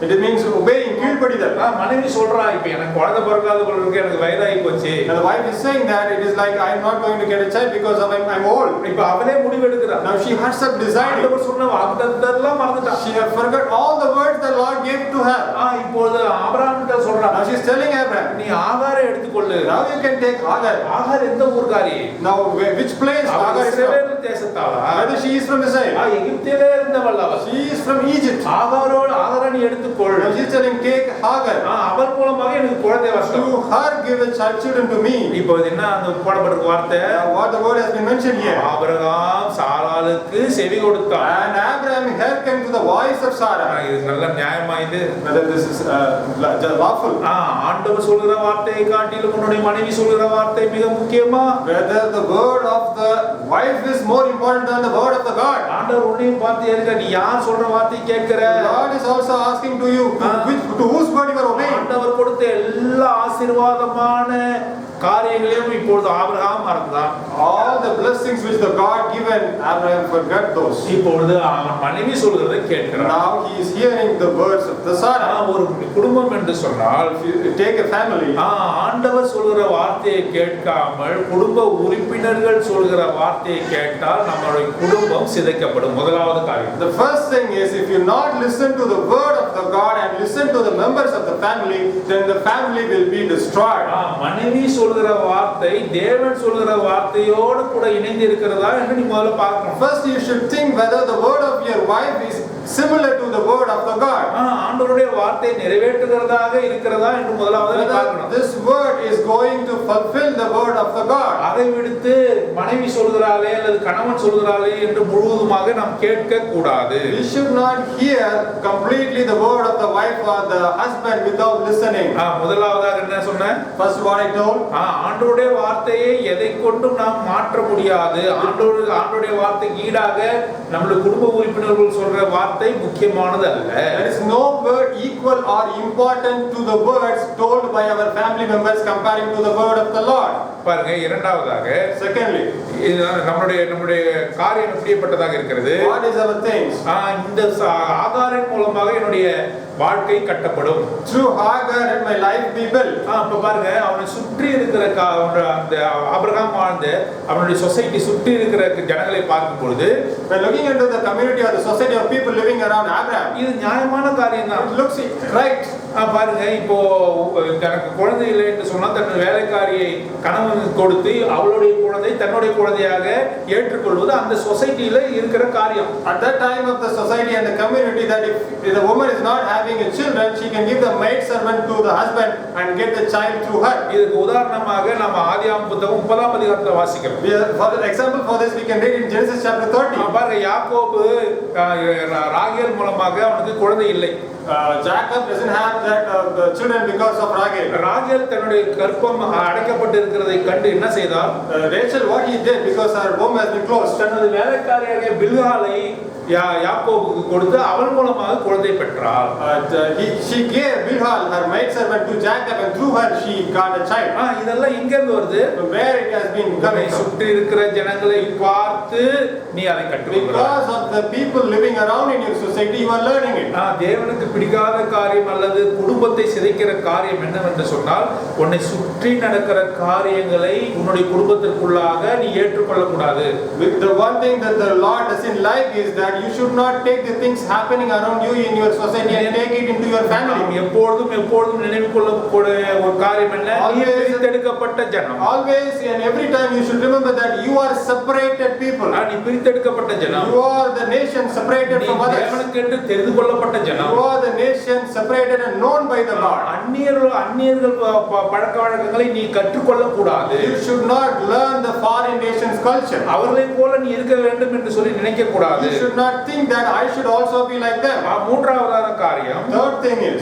It means obeying, கீழ்ப்படிதல். மனைவி சொல்றா இப்ப எனக்கு குழந்தை பிறக்காத போல இருக்கு, எனக்கு வயதாகி போச்சு. And the wife is saying that it is like I am not going to get a child because I'm old. இப்ப அவளே முடிவு எடுக்கிறா. Now she has some desire. ஆண்டவர் சொன்ன வாக்குத்தத்தெல்லாம் மறந்துட்டா. She had forgot all the words the Lord gave to her. இப்போது ஆபிரகாம்கிட்ட சொல்றா. Now she is telling Abraham, நீ ஆகாரை எடுத்துக்கொள்ளு. Now you can take Hagar. ஆகார் எந்த ஊர்காரி? Now which place Hagar is from? தேசத்தாளா? Whether she is from Israel? எகிப்திலே இருந்தவள் அவள். She is from Egypt. ஆகாரை நீ எடுத்துக்கொள். Now she is telling take Hagar. அவள் மூலமாக எனக்கு குழந்தை வரட்டும். Through her give a children to me. இப்போ என்ன அந்த போடப்பட்ட வார்த்தை? What the word has been mentioned here. Abraham சாராளுக்கு செவி கொடுத்தான். And Abraham hearkened to the voice of Sarah. இது நல்ல நியாயமா இது? Whether this is lawful. ஆண்டவர் சொல்கிற வார்த்தையை காட்டிலும் உன்னுடைய மனைவி சொல்கிற வார்த்தை மிக முக்கியமா? Whether the word of the wife is more important than the word of the God. ஆண்டவர் உன்னையும் பார்த்து ஏற்க நீ யார் சொல்ற வார்த்தை கேட்கிற? God is also asking to you to whose word you are obeying. ஆண்டவர் கொடுத்த எல்லா ஆசீர்வாதமான காரியங்களையும் இப்பொழுது Abraham மறந்தான். All the blessings which the God given, Abraham forgot those. இப்பொழுது அவன் மனைவி சொல்கிறதை கேட்கிறான். Now he is hearing the words of the Sarah. ஒரு குடும்பம் என்று சொன்னால் take a family. ஆண்டவர் சொல்கிற வார்த்தையை கேட்காமல் குடும்ப உறுப்பினர்கள் சொல்கிற வார்த்தையை கேட்டால் நம்மளுடைய குடும்பம் சிதைக்கப்படும். முதலாவது காரியம். The first thing is if you not listen to the word of the God and listen to the members of the family, then the family will be destroyed. மனைவி சொல்கிற வார்த்தை தேவன் சொல்கிற வார்த்தையோடு கூட இணைந்து இருக்கிறதா என்று நீ முதல்ல பார்க்கணும். First you should think whether the word of your wife is similar to the word of the God. ஆண்டவருடைய வார்த்தை நிறைவேற்றுகிறதாக இருக்கிறதா என்று முதலாவது பார்க்கணும். This word is going to fulfill the word of the God. அதை விடுத்து மனைவி சொல்கிறாளே அல்லது கணவன் சொல்கிறாளே என்று முழுவதுமாக நாம் கேட்க கூடாது. We should not hear completely the word of the wife or the husband without listening. முதலாவதாக என்ன சொன்னேன்? First what I told, ஆண்டவருடைய வார்த்தையை எதை கொண்டும் நாம் மாற்ற முடியாது. ஆண்டவருடைய வார்த்தைக்கு ஈடாக நம்முடைய குடும்ப உறுப்பினர்கள் சொல்ற வார்த்தை முக்கியமானது அல்ல. There is no word equal or important to the words told by our family members comparing to the word of the Lord. பாருங்க, இரண்டாவதாக secondly நம்முடைய காரியம் எப்படிப்பட்டதாக இருக்கிறது? What is our things? இந்த ஆகாரின் மூலமாக என்னுடைய வாழ்க்கை கட்டப்படும். Through Hagar let my life be built. இப்ப பாருங்க, அவனை சுற்றி இருக்கிற அந்த ஆபிரகாம் வாழ்ந்த அவனுடைய சொசைட்டி சுற்றி இருக்கிற ஜனங்களை பார்க்கும் பொழுது, when looking into the community or the society of people living around Abraham, இது நியாயமான காரியம் தான். it looks right. பாருங்க, இப்போ தனக்கு குழந்தை இல்லை என்று சொன்னால் தன் வேலைக்காரியை கணவன் கொடுத்து அவளுடைய குழந்தை தன்னுடைய குழந்தையாக ஏற்றுக்கொள்வது அந்த சொசைட்டியில இருக்கிற காரியம். At that time of the society and the community, that if the woman is not having a children, she can give the maid servant to the husband and get the child through her. இதுக்கு உதாரணமாக நாம் ஆதியாகமம் புத்தகம் 30ஆம் அதிகாரத்தில் வாசிக்கிறோம். For example for this we can read in Genesis chapter 30. பாருங்க, யாக்கோபு ராகேல் மூலமாக அவனுக்கு குழந்தை இல்லை. Jacob doesn't have that children because of Rachel. ராகேல் தன்னுடைய கர்ப்பம் அடைக்கப்பட்டு இருக்கிறதை கண்டு என்ன செய்தார்? Rachel what he did because her womb has been closed. தனது வேலைக்காரியாக பில்காலை யாக்கோபுக்கு கொடுத்து அவள் மூலமாக குழந்தை பெற்றாள். She gave Bilhah, her maidservant, to Jacob, and through her she got a child. இதெல்லாம் எங்க இருந்து வருது? From where it has been coming from? சுற்றி இருக்கிற ஜனங்களை பார்த்து நீ அதை கற்றுக்கொள்கிறாய். Because of the people living around in your society, you are learning it. தேவனுக்கு பிடிக்காத காரியம் அல்லது குடும்பத்தை சிதைக்கிற காரியம் என்னவென்று சொன்னால், உன்னை சுற்றி நடக்கிற காரியங்களை உன்னுடைய குடும்பத்திற்குள்ளாக நீ ஏற்றுக்கொள்ள கூடாது. The one thing that the Lord doesn't like is that you should not take the things happening around you in your society and take it into your family. எப்பொழுதும் நினைவு கொள்ளக்கூடிய ஒரு காரியம் என்ன? நீ பிரித்தெடுக்கப்பட்ட ஜனம். Always and every time you should remember that you are separated people. நீ பிரித்தெடுக்கப்பட்ட ஜனம். You are the nation separated from others. தேவனுக்கென்று தெரிந்து கொள்ளப்பட்ட ஜனம். You are the nation separated and known by the Lord. அந்நியர்கள் பழக்கவழக்கங்களை நீ கற்றுக்கொள்ள கூடாது. You should not learn the foreign nations culture. அவர்களை போல நீ இருக்க வேண்டும் என்று சொல்லி நினைக்க கூடாது. You should not think that I should also be like them. மூன்றாவதான காரியம். Third thing is.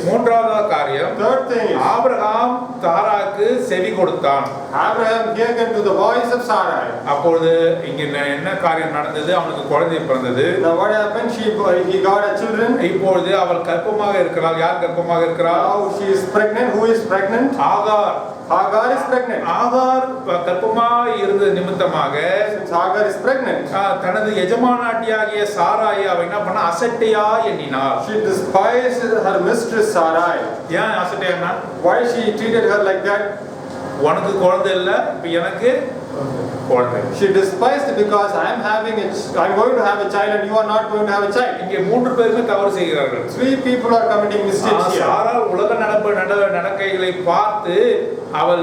ஆபிரகாம் தாராக்கு செவி கொடுத்தான். Abraham hearkened to the voice of Sarai. அப்பொழுது இங்க என்ன காரியம் நடந்தது? அவனுக்கு குழந்தை பிறந்தது. Now what happened? He got a children. இப்பொழுது அவள் கர்ப்பமாக இருக்கிறாள். யார் கர்ப்பமாக இருக்கிறாள்? Now she is pregnant. Who is pregnant? Hagar is pregnant. ஆகார் கர்ப்பமாக இருந்த நிமித்தமாக since Hagar is pregnant, தனது எஜமானாட்டியாகிய சாராயை அவ என்ன பண்ண? அசட்டையா எண்ணினாள். She despised her mistress Sarai. ஏன் அசட்டையானா? Why she treated her like that? உனக்கு குழந்தை இல்ல, இப்ப எனக்கு குழந்தை. She despised because I'm going to have a child and you are not going to have a child. இங்கே மூன்று பேருமே தவறு செய்கிறார்கள். Three people are committing mistakes here. சாரா உலக நடக்கைகளை பார்த்து அவள்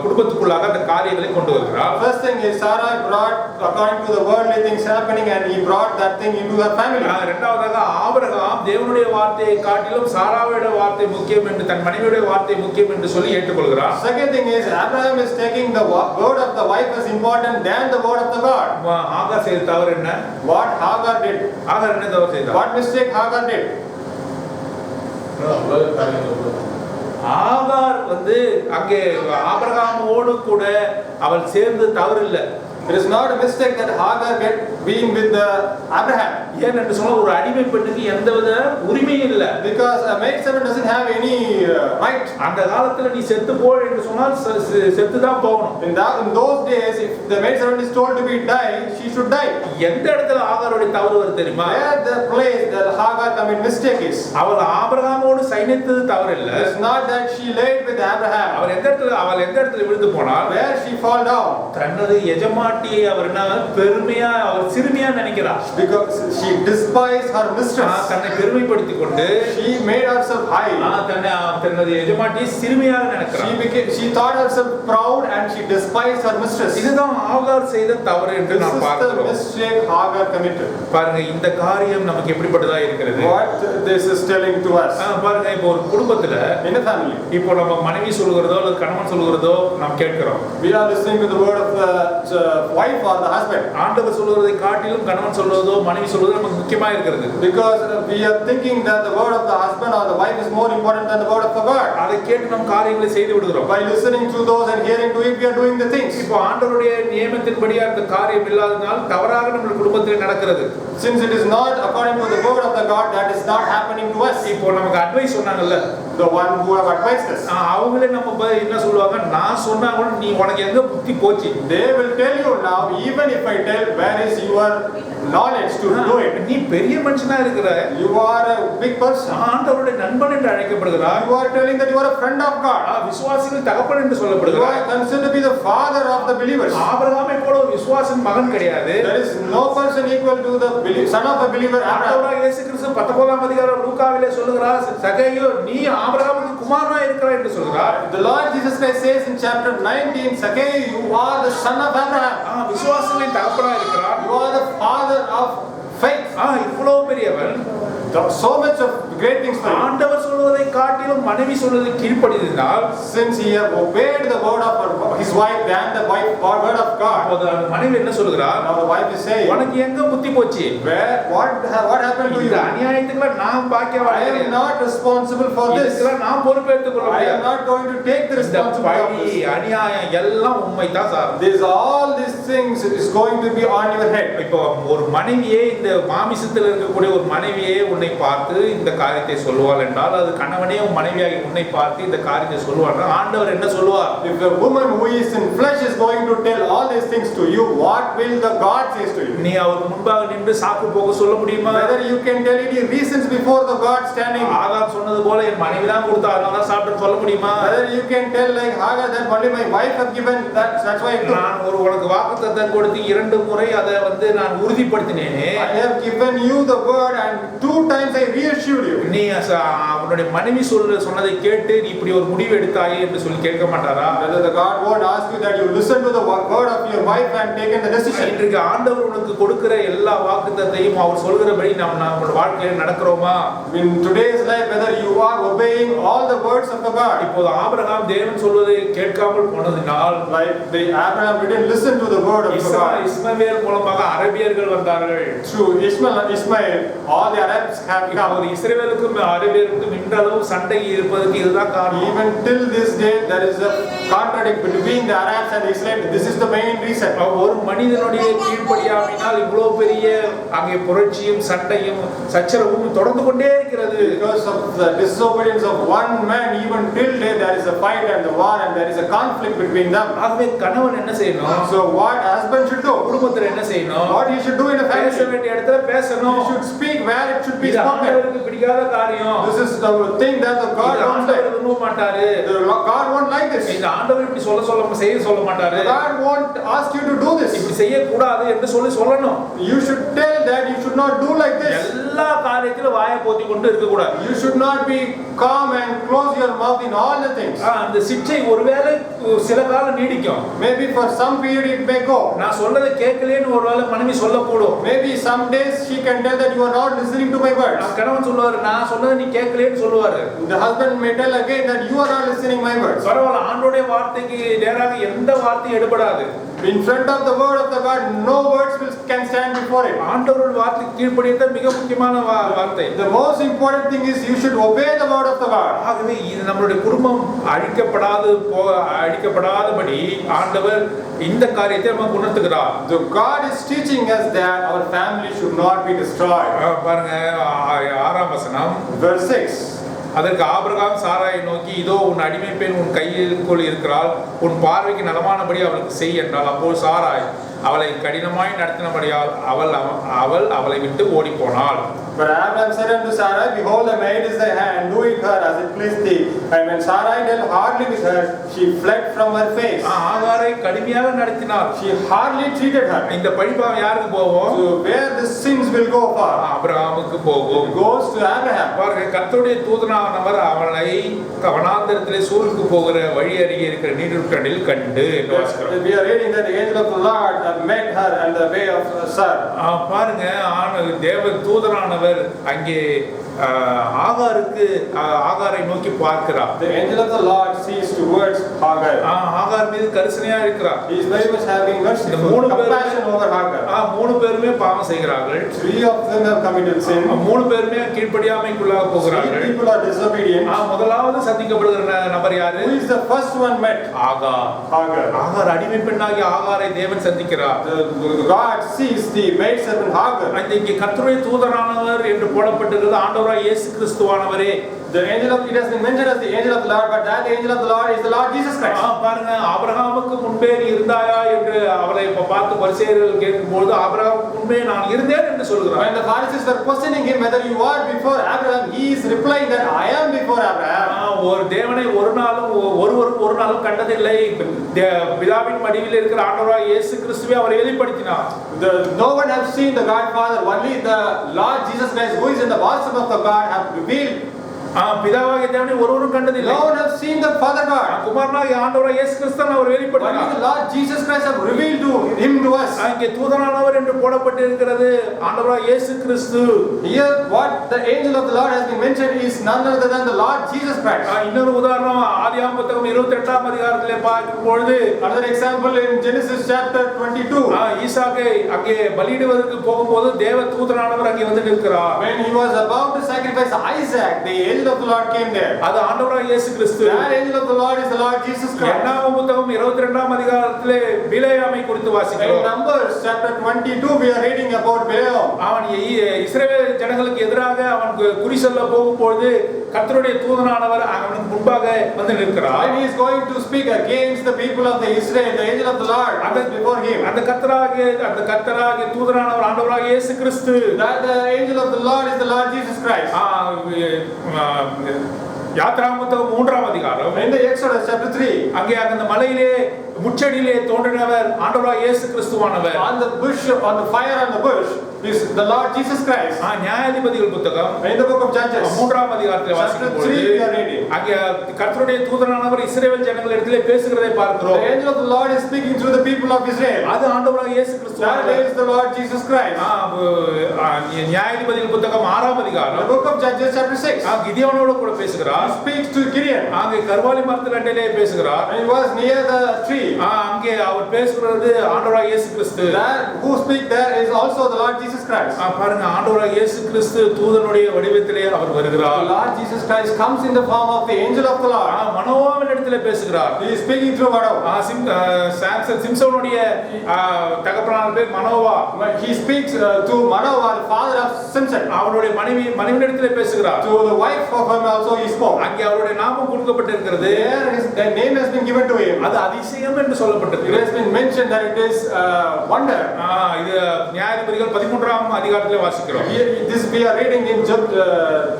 குடும்பத்துக்குள்ளாக அந்த காரியங்களை கொண்டு வருகிறாள். First thing is Sarah brought according to the worldly things happening and he brought that thing into her family. இரண்டாவதாக ஆபிரகாம் தேவனுடைய வார்த்தையை காட்டிலும் சாராவுடைய வார்த்தை முக்கியம் என்று தன் மனைவியுடைய வார்த்தை முக்கியம் என்று சொல்லி ஏற்றுக்கொள்கிறார். Second thing is Abraham is taking the word of the wife as important than the word of the God. ஆகார் செய்த தவறு என்ன? What Hagar did? ஆகார் என்ன தவறு செய்தார்? What mistake Hagar did? ஆகார் அங்கே ஆபிரகாமோடு கூட அவள் சேர்ந்து தவறு இல்லை. It is not a mistake that Hagar being with Abraham. ஏன் என்று சொன்னா ஒரு அடிமை பெண்ணுக்கு எந்தவித உரிமையும் இல்லை. Because a maidservant doesn't have any right. அந்த காலத்துல நீ செத்து போ என்று சொன்னால் செத்து தான் போகணும். In those days, if the maidservant is told to be die, she should die. எந்த இடத்துல ஆகாரோட தவறு வருது தெரியுமா? Where the place that Hagar commit mistake is. அவள் ஆபிரகாமோடு சயனித்தது தவறு இல்ல. It's not that she laid with Abraham. அவள் எந்த இடத்துல விழுந்து போனாள்? Where she fall down. தனது எஜமாட்டியை அவர் என்ன பெருமையா அவர் சிறுமையா நினைக்கிறார். Because she despised her mistress. தன்னை பெருமைப்படுத்திக் கொண்டு she made herself high. தனது எஜமாட்டியை சிறுமையாக நினைக்கிறார். She thought herself proud and she despised her mistress. இதுதான் ஆகார் செய்த தவறு என்று நாம் பார்க்கிறோம். This is the mistake Hagar committed. பாருங்க இந்த காரியம் நமக்கு எப்படிப்பட்டதா இருக்கிறது? What this is telling to us. பாருங்க இப்போ ஒரு குடும்பத்துல in a family இப்போ நம்ம மனைவி சொல்கிறதோ அல்லது கணவன் சொல்கிறதோ நாம் கேட்கிறோம். We are listening to the word of the wife or the husband. ஆண்டவர் சொல்வதை காட்டிலும் கணவன் சொல்வதோ மனைவி சொல்வதோ நமக்கு முக்கியமா இருக்கிறது. Because we are thinking that the word of the husband or the wife is more important than the word of the God. அதை கேட்டு நாம் காரியங்களை செய்து விடுகிறோம். By listening to those and hearing to it, we are doing the things. இப்போ ஆண்டவருடைய நியமத்தின்படி அந்த காரியம் இல்லாததால் தவறாக நம்ம குடும்பத்தில் நடக்கிறது. Since it is not according to the word of the God, that is not happening to us. இப்போ நமக்கு அட்வைஸ் சொன்னாங்கல்ல, the one who have advised us. அவங்களே நம்ம என்ன சொல்லுவாங்க? நான் சொன்னா கூட நீ உனக்கு எங்க புத்தி போச்சு? They will tell you now, even if I tell, where is your knowledge to do it? நீ பெரிய மனுஷனா இருக்கிற. You are a big person. ஆண்டவருடைய நண்பன் என்று அழைக்கப்படுகிறார். You are telling that you are a friend of God. விசுவாசிகள் தகப்பன் என்று சொல்லப்படுகிறார். You are considered to be the father of the believers. ஆபிரகாமை போல ஒரு விசுவாசன் மகன் கிடையாது. There is no person equal to the son of a believer. ஆண்டவராகிய இயேசு கிறிஸ்து 19ஆம் அதிகாரம் லூக்காவிலே சொல்லுகிறார், சகேயு நீ ஆபிரகாமுக்கு குமாரனா இருக்கிறாய் என்று சொல்கிறார். The Lord Jesus Christ says in chapter 19, Zacchaeus, you are the son of Abraham. விசுவாசங்களின் தகப்பனா இருக்கிறார். You are the father of faith. இவ்வளவு பெரியவன். So much of great things for you. ஆண்டவர் சொல்லுகிற சொல்லுவதை காட்டிலும் மனைவி சொல்வதை கீழ்ப்படிந்தால், since he have obeyed the word of his wife than the word of God, அப்போது அந்த மனைவி என்ன சொல்கிறார்? now the wife is saying, உனக்கு எங்க புத்தி போச்சு? what happened to you? இந்த அநியாயத்துக்குலாம் நான் பாக்கியவான் I am கிடையாது. not responsible for this. இதுக்கெல்லாம் நான் பொறுப்பேற்றுக் கொள்ள I am முடியாது. not going to take the இந்த responsibility of பழி, this. அநியாயம் எல்லாம் உண்மைதான் sir. All these things is going to be on your head. இப்போ ஒரு மனைவியே, இந்த மாமிசத்தில் இருக்கக்கூடிய ஒரு மனைவியே உன்னை பார்த்து இந்த காரியத்தை சொல்லுவாள் என்றால், அது கணவனே உன் மனைவியாகி உன்னை பார்த்து இந்த காரியத்தை சொல்லுவாள், ஆண்டவர் என்ன சொல்லுவார்? If a woman who is in flesh is going to tell all these things to you, what will the God says to you? நீ அவருக்கு முன்பாக நின்று சாக்கு போக சொல்ல முடியுமா? Whether you can tell any reasons before the God standing? ஆகார் சொன்னது போல என் மனைவி தான் கொடுத்தா அதனால தான் சாப்பிட்டு சொல்ல முடியுமா? Whether you can tell like Hagar that only my wife have given, that's why I took. நான் உனக்கு வாக்குத்தத்தம் கொடுத்து 2 முறை அதை நான் உறுதிப்படுத்தினேனே. I have given you the word and 2 times I reassured you. நீ உன்னுடைய மனைவி சொன்னதை கேட்டு நீ இப்படி ஒரு முடிவு எடுத்தாயே என்று சொல்லி கேட்க மாட்டாரா? Whether the God won't ask you that you listen to the word of your wife and taken the decision. இன்றைக்கு ஆண்டவர் உனக்கு கொடுக்கிற எல்லா வாக்குத்தத்தத்தையும் அவர் சொல்கிறபடி நம்ம வாழ்க்கையில் நடக்கிறோமா? In today's life, whether you are obeying all the words of the God. இப்போது Abraham தேவன் சொல்வதை கேட்காமல் போனதினால், like the Abraham didn't listen to the word of God. இஸ்மவேல் மூலமாக அரபியர்கள் வந்தார்கள். Through Ismail, all the Arabs have come. இஸ்ரவேலுக்கும் அரபியருக்கும் இன்றளவு சண்டை இருப்பதற்கு இதுதான் காரணம். Even till this day, there is a contradiction between the Arabs and Israel. This is the main reason. ஒரு மனிதனுடைய கீழ்ப்படியாமையினால் இவ்வளவு பெரிய அங்கே புரட்சியும் சண்டையும் சச்சரவும் தொடர்ந்து கொண்டே இருக்கிறது. Because of the disobedience of one man, even till day there is a fight and the war and there is a conflict between them. ஆகவே கணவன் என்ன செய்யணும்? So what husband should do? குடும்பத்தில் என்ன செய்யணும்? What he should do in a family? பேச வேண்டிய இடத்துல பேசணும். He should speak where it should be இது spoken. ஆண்டவருக்கு பிடிக்காத காரியம். This is the thing that the God won't like. விரும்ப மாட்டாரு. God won't like this. இந்த ஆண்டவர் இப்படி சொல்ல மாட்டாரு. God won't ask you to do this. இப்படி செய்ய கூடாது என்று சொல்லணும். You should tell that you should not do like this. எல்லா காரியத்திலும் வாயை போத்தி கொண்டு இருக்க கூடாது. You should not be calm and close your mouth in all the things. அந்த சிட்சை ஒருவேளை சில காலம் நீடிக்கும். Maybe for some period it may go. நான் சொல்றதை கேட்கலைன்னு ஒருவேளை மனைவி சொல்லக்கூடும். Maybe some days she can tell that you are not listening to my words. கணவன் சொல்லுவாரு, நான் சொன்னதை நீ கேட்கலைன்னு சொல்லுவாரு. The husband may tell again that you are not listening my words. பரவாயில்ல, ஆண்டவருடைய வார்த்தைக்கு நேராக எந்த வார்த்தையும் எடுபடாது. In front of the word of the God, no words can stand before it. ஆண்டவருடைய வார்த்தைக்கு கீழ்ப்படியது மிக முக்கியமான வார்த்தை. The most important thing is you should obey the word of the God. ஆகவே இது நம்மளுடைய குடும்பம் அழிக்கப்படாதபடி ஆண்டவர் இந்த காரியத்தை நமக்கு உணர்த்துகிறார். The God is teaching us that our family should not be destroyed. பாருங்க 6ஆம் வசனம், verse 6. அதற்கு ஆபிரகாம் சாராயை நோக்கி, இதோ உன் அடிமை பெண் உன் கையிற்குள் இருக்கிறாள், உன் பார்வைக்கு நலமானபடி அவளுக்கு செய் என்றாள். அப்போது சாராய் அவளை கடினமாய் நடத்தினபடியால் அவளை விட்டு ஓடி போனாள். But Abraham said unto Sarai, behold, the maid is thy hand, do with her as it pleased thee. And when Sarai dealt hardly with her, she fled from her face. ஆகாரை கடுமையாக நடத்தினாள். She hardly treated her. இந்த பழிபாவம் யாருக்கு போகும்? So where the sins will go for? ஆபிரகாமுக்கு போகும். It goes to Abraham. பாருங்க, கர்த்தருடைய தூதனானவர் அவளை வனாந்தரத்திலே சூருக்கு போகிற வழி அருகே இருக்கிற நீரூற்றடில் கண்டு. We are reading that the angel of the Lord met her on the way of Sar. பாருங்க, தேவ தூதனானவர் அங்கே ஆகாரை நோக்கி பார்க்கிறார். The angel of the Lord sees towards Hagar. ஆகார் மீது கரிசனையா இருக்கிறார். He is very much having mercy, compassion over Hagar. 3 பேருமே பாவம் செய்கிறார்கள். 3 of them have committed sin. 3 பேருமே கீழ்ப்படியாமைக்குள்ளாக போகிறார்கள். 3 people are disobedient. முதலாவது சந்திக்கப்படுகிற நபர் யாரு? Who is the first one met? ஆகார் அடிமை பெண்ணாகிய ஆகாரை தேவன் சந்திக்கிறார். God sees the maid servant Hagar. இங்கே கர்த்தருடைய தூதனானவர் என்று போடப்பட்டிருக்கிறது ஆண்டவராகிய இயேசு கிறிஸ்துவானவரே. The angel of, it has been mentioned as the angel of the Lord, but that angel of the Lord is the Lord Jesus Christ. பாருங்க, ஆபிரகாமுக்கு முன்பே நீ இருந்தாயா என்று அவரை பார்த்து பரிசேயர்கள் கேட்கும்போது ஆபிரகாமுக்கு முன்பே நான் இருந்தேன் என்று சொல்கிறார். When the Pharisees were questioning him whether you are before Abraham, he is replying that I am before Abraham. ஒரு தேவனை ஒரு நாளும் கண்டதில்லை. பிதாவின் மடியில் இருக்கிற ஆண்டவராகிய இயேசு கிறிஸ்துவை அவர் வெளிப்படுத்தினார். No one has seen the God Father, only the Lord Jesus Christ who is in the bosom of the God have revealed பிதாவாகிய தேவனை ஒருவரும் கண்டதில்லை. No one has seen the Father God. குமாரனாகிய ஆண்டவராகிய இயேசு கிறிஸ்துவை அவர் வெளிப்படுத்தினார். Only the Lord Jesus Christ have revealed him to us. இங்கே தூதனானவர் என்று போடப்பட்டிருக்கிறது ஆண்டவராகிய இயேசு கிறிஸ்து. Here what the angel of the Lord has been mentioned is none other than the Lord Jesus Christ. இன்னொரு உதாரணம் ஆதியாகமம் புத்தகம் 28ஆம் அதிகாரத்திலே பார்க்கும் பொழுது, another example in Genesis chapter 22, ஈசாக்கை அங்கே பலியிடுவதற்கு போகும்போது தேவ தூதனானவர் அங்கே வந்து நிற்கிறார். when he was about to sacrifice Isaac, the angel of the Lord came there. அது ஆண்டவராகிய இயேசு கிறிஸ்து. that angel of the Lord is the Lord Jesus Christ. என்னாகமம் புத்தகம் 22ஆம் அதிகாரத்திலே பிலேயாமை குறித்து வாசிக்கிறோம். in Numbers chapter 22 we are reading about Balaam. அவன் இஸ்ரவேல் ஜனங்களுக்கு எதிராக அவன் குறி சொல்ல போகும்போது கர்த்தருடைய தூதனானவர் அவனுக்கு முன்பாக வந்து நிற்கிறார். when he is going to speak against the people of the Israel, the angel of the Lord stands before him. அந்த கர்த்தராகிய தூதனானவர் ஆண்டவராகிய இயேசு கிறிஸ்து. that the angel of the Lord is the Lord Jesus Christ. யாத்திராகமம் புத்தகம் 3ஆம் அதிகாரம், in the Exodus chapter 3, அங்கே அந்த மலையிலே முச்சடியிலே தோன்றினவர் ஆண்டவராகிய இயேசு கிறிஸ்துவானவர். on the bush, on the fire on the bush is the Lord Jesus Christ. நியாயாதிபதிகள் புத்தகம் in the book of Judges 3ஆம் அதிகாரத்தில் வாசிக்கும்போது அங்கே கர்த்தருடைய தூதனானவர் இஸ்ரவேல் ஜனங்களிடத்திலே பேசுகிறதை பார்க்கிறோம். the angel of the Lord is speaking through the people of Israel. அது ஆண்டவராகிய இயேசு கிறிஸ்துவானவர். that is the Lord Jesus Christ. நியாயாதிபதிகள் புத்தகம் 6ஆம் அதிகாரம், the book of Judges chapter 6, கிதியோனோடு கூட பேசுகிறார். he speaks to Gideon. அங்கே கர்வாலி மரத்தின் அண்டையிலே பேசுகிறார். and he was near the tree. அங்கே அவர் பேசுகிறது ஆண்டவராகிய இயேசு கிறிஸ்து. that who speak there is also the Lord Jesus Christ. பாருங்க, ஆண்டவராகிய இயேசு கிறிஸ்து தூதனுடைய வடிவத்திலே அவர் வருகிறார். the Lord Jesus Christ comes in the form of the angel of the Lord. மனோவாவின் இடத்திலே பேசுகிறார். he is speaking through Manoah. சிம்சோனுடைய தகப்பனார் பேர் Manoah. he speaks to Manoah, the father of Samson. அவருடைய மனைவியிடத்திலே பேசுகிறார். to the wife of him also he spoke. அங்கே அவருடைய நாமம் கொடுக்கப்பட்டிருக்கிறது. their name has been given to him. அது அதிசயம் என்று சொல்லப்பட்டிருக்கிறது. it has been mentioned that it is wonder. இது நியாயாதிபதிகள் 13ஆம் அதிகாரத்திலே வாசிக்கிறோம். this we are reading in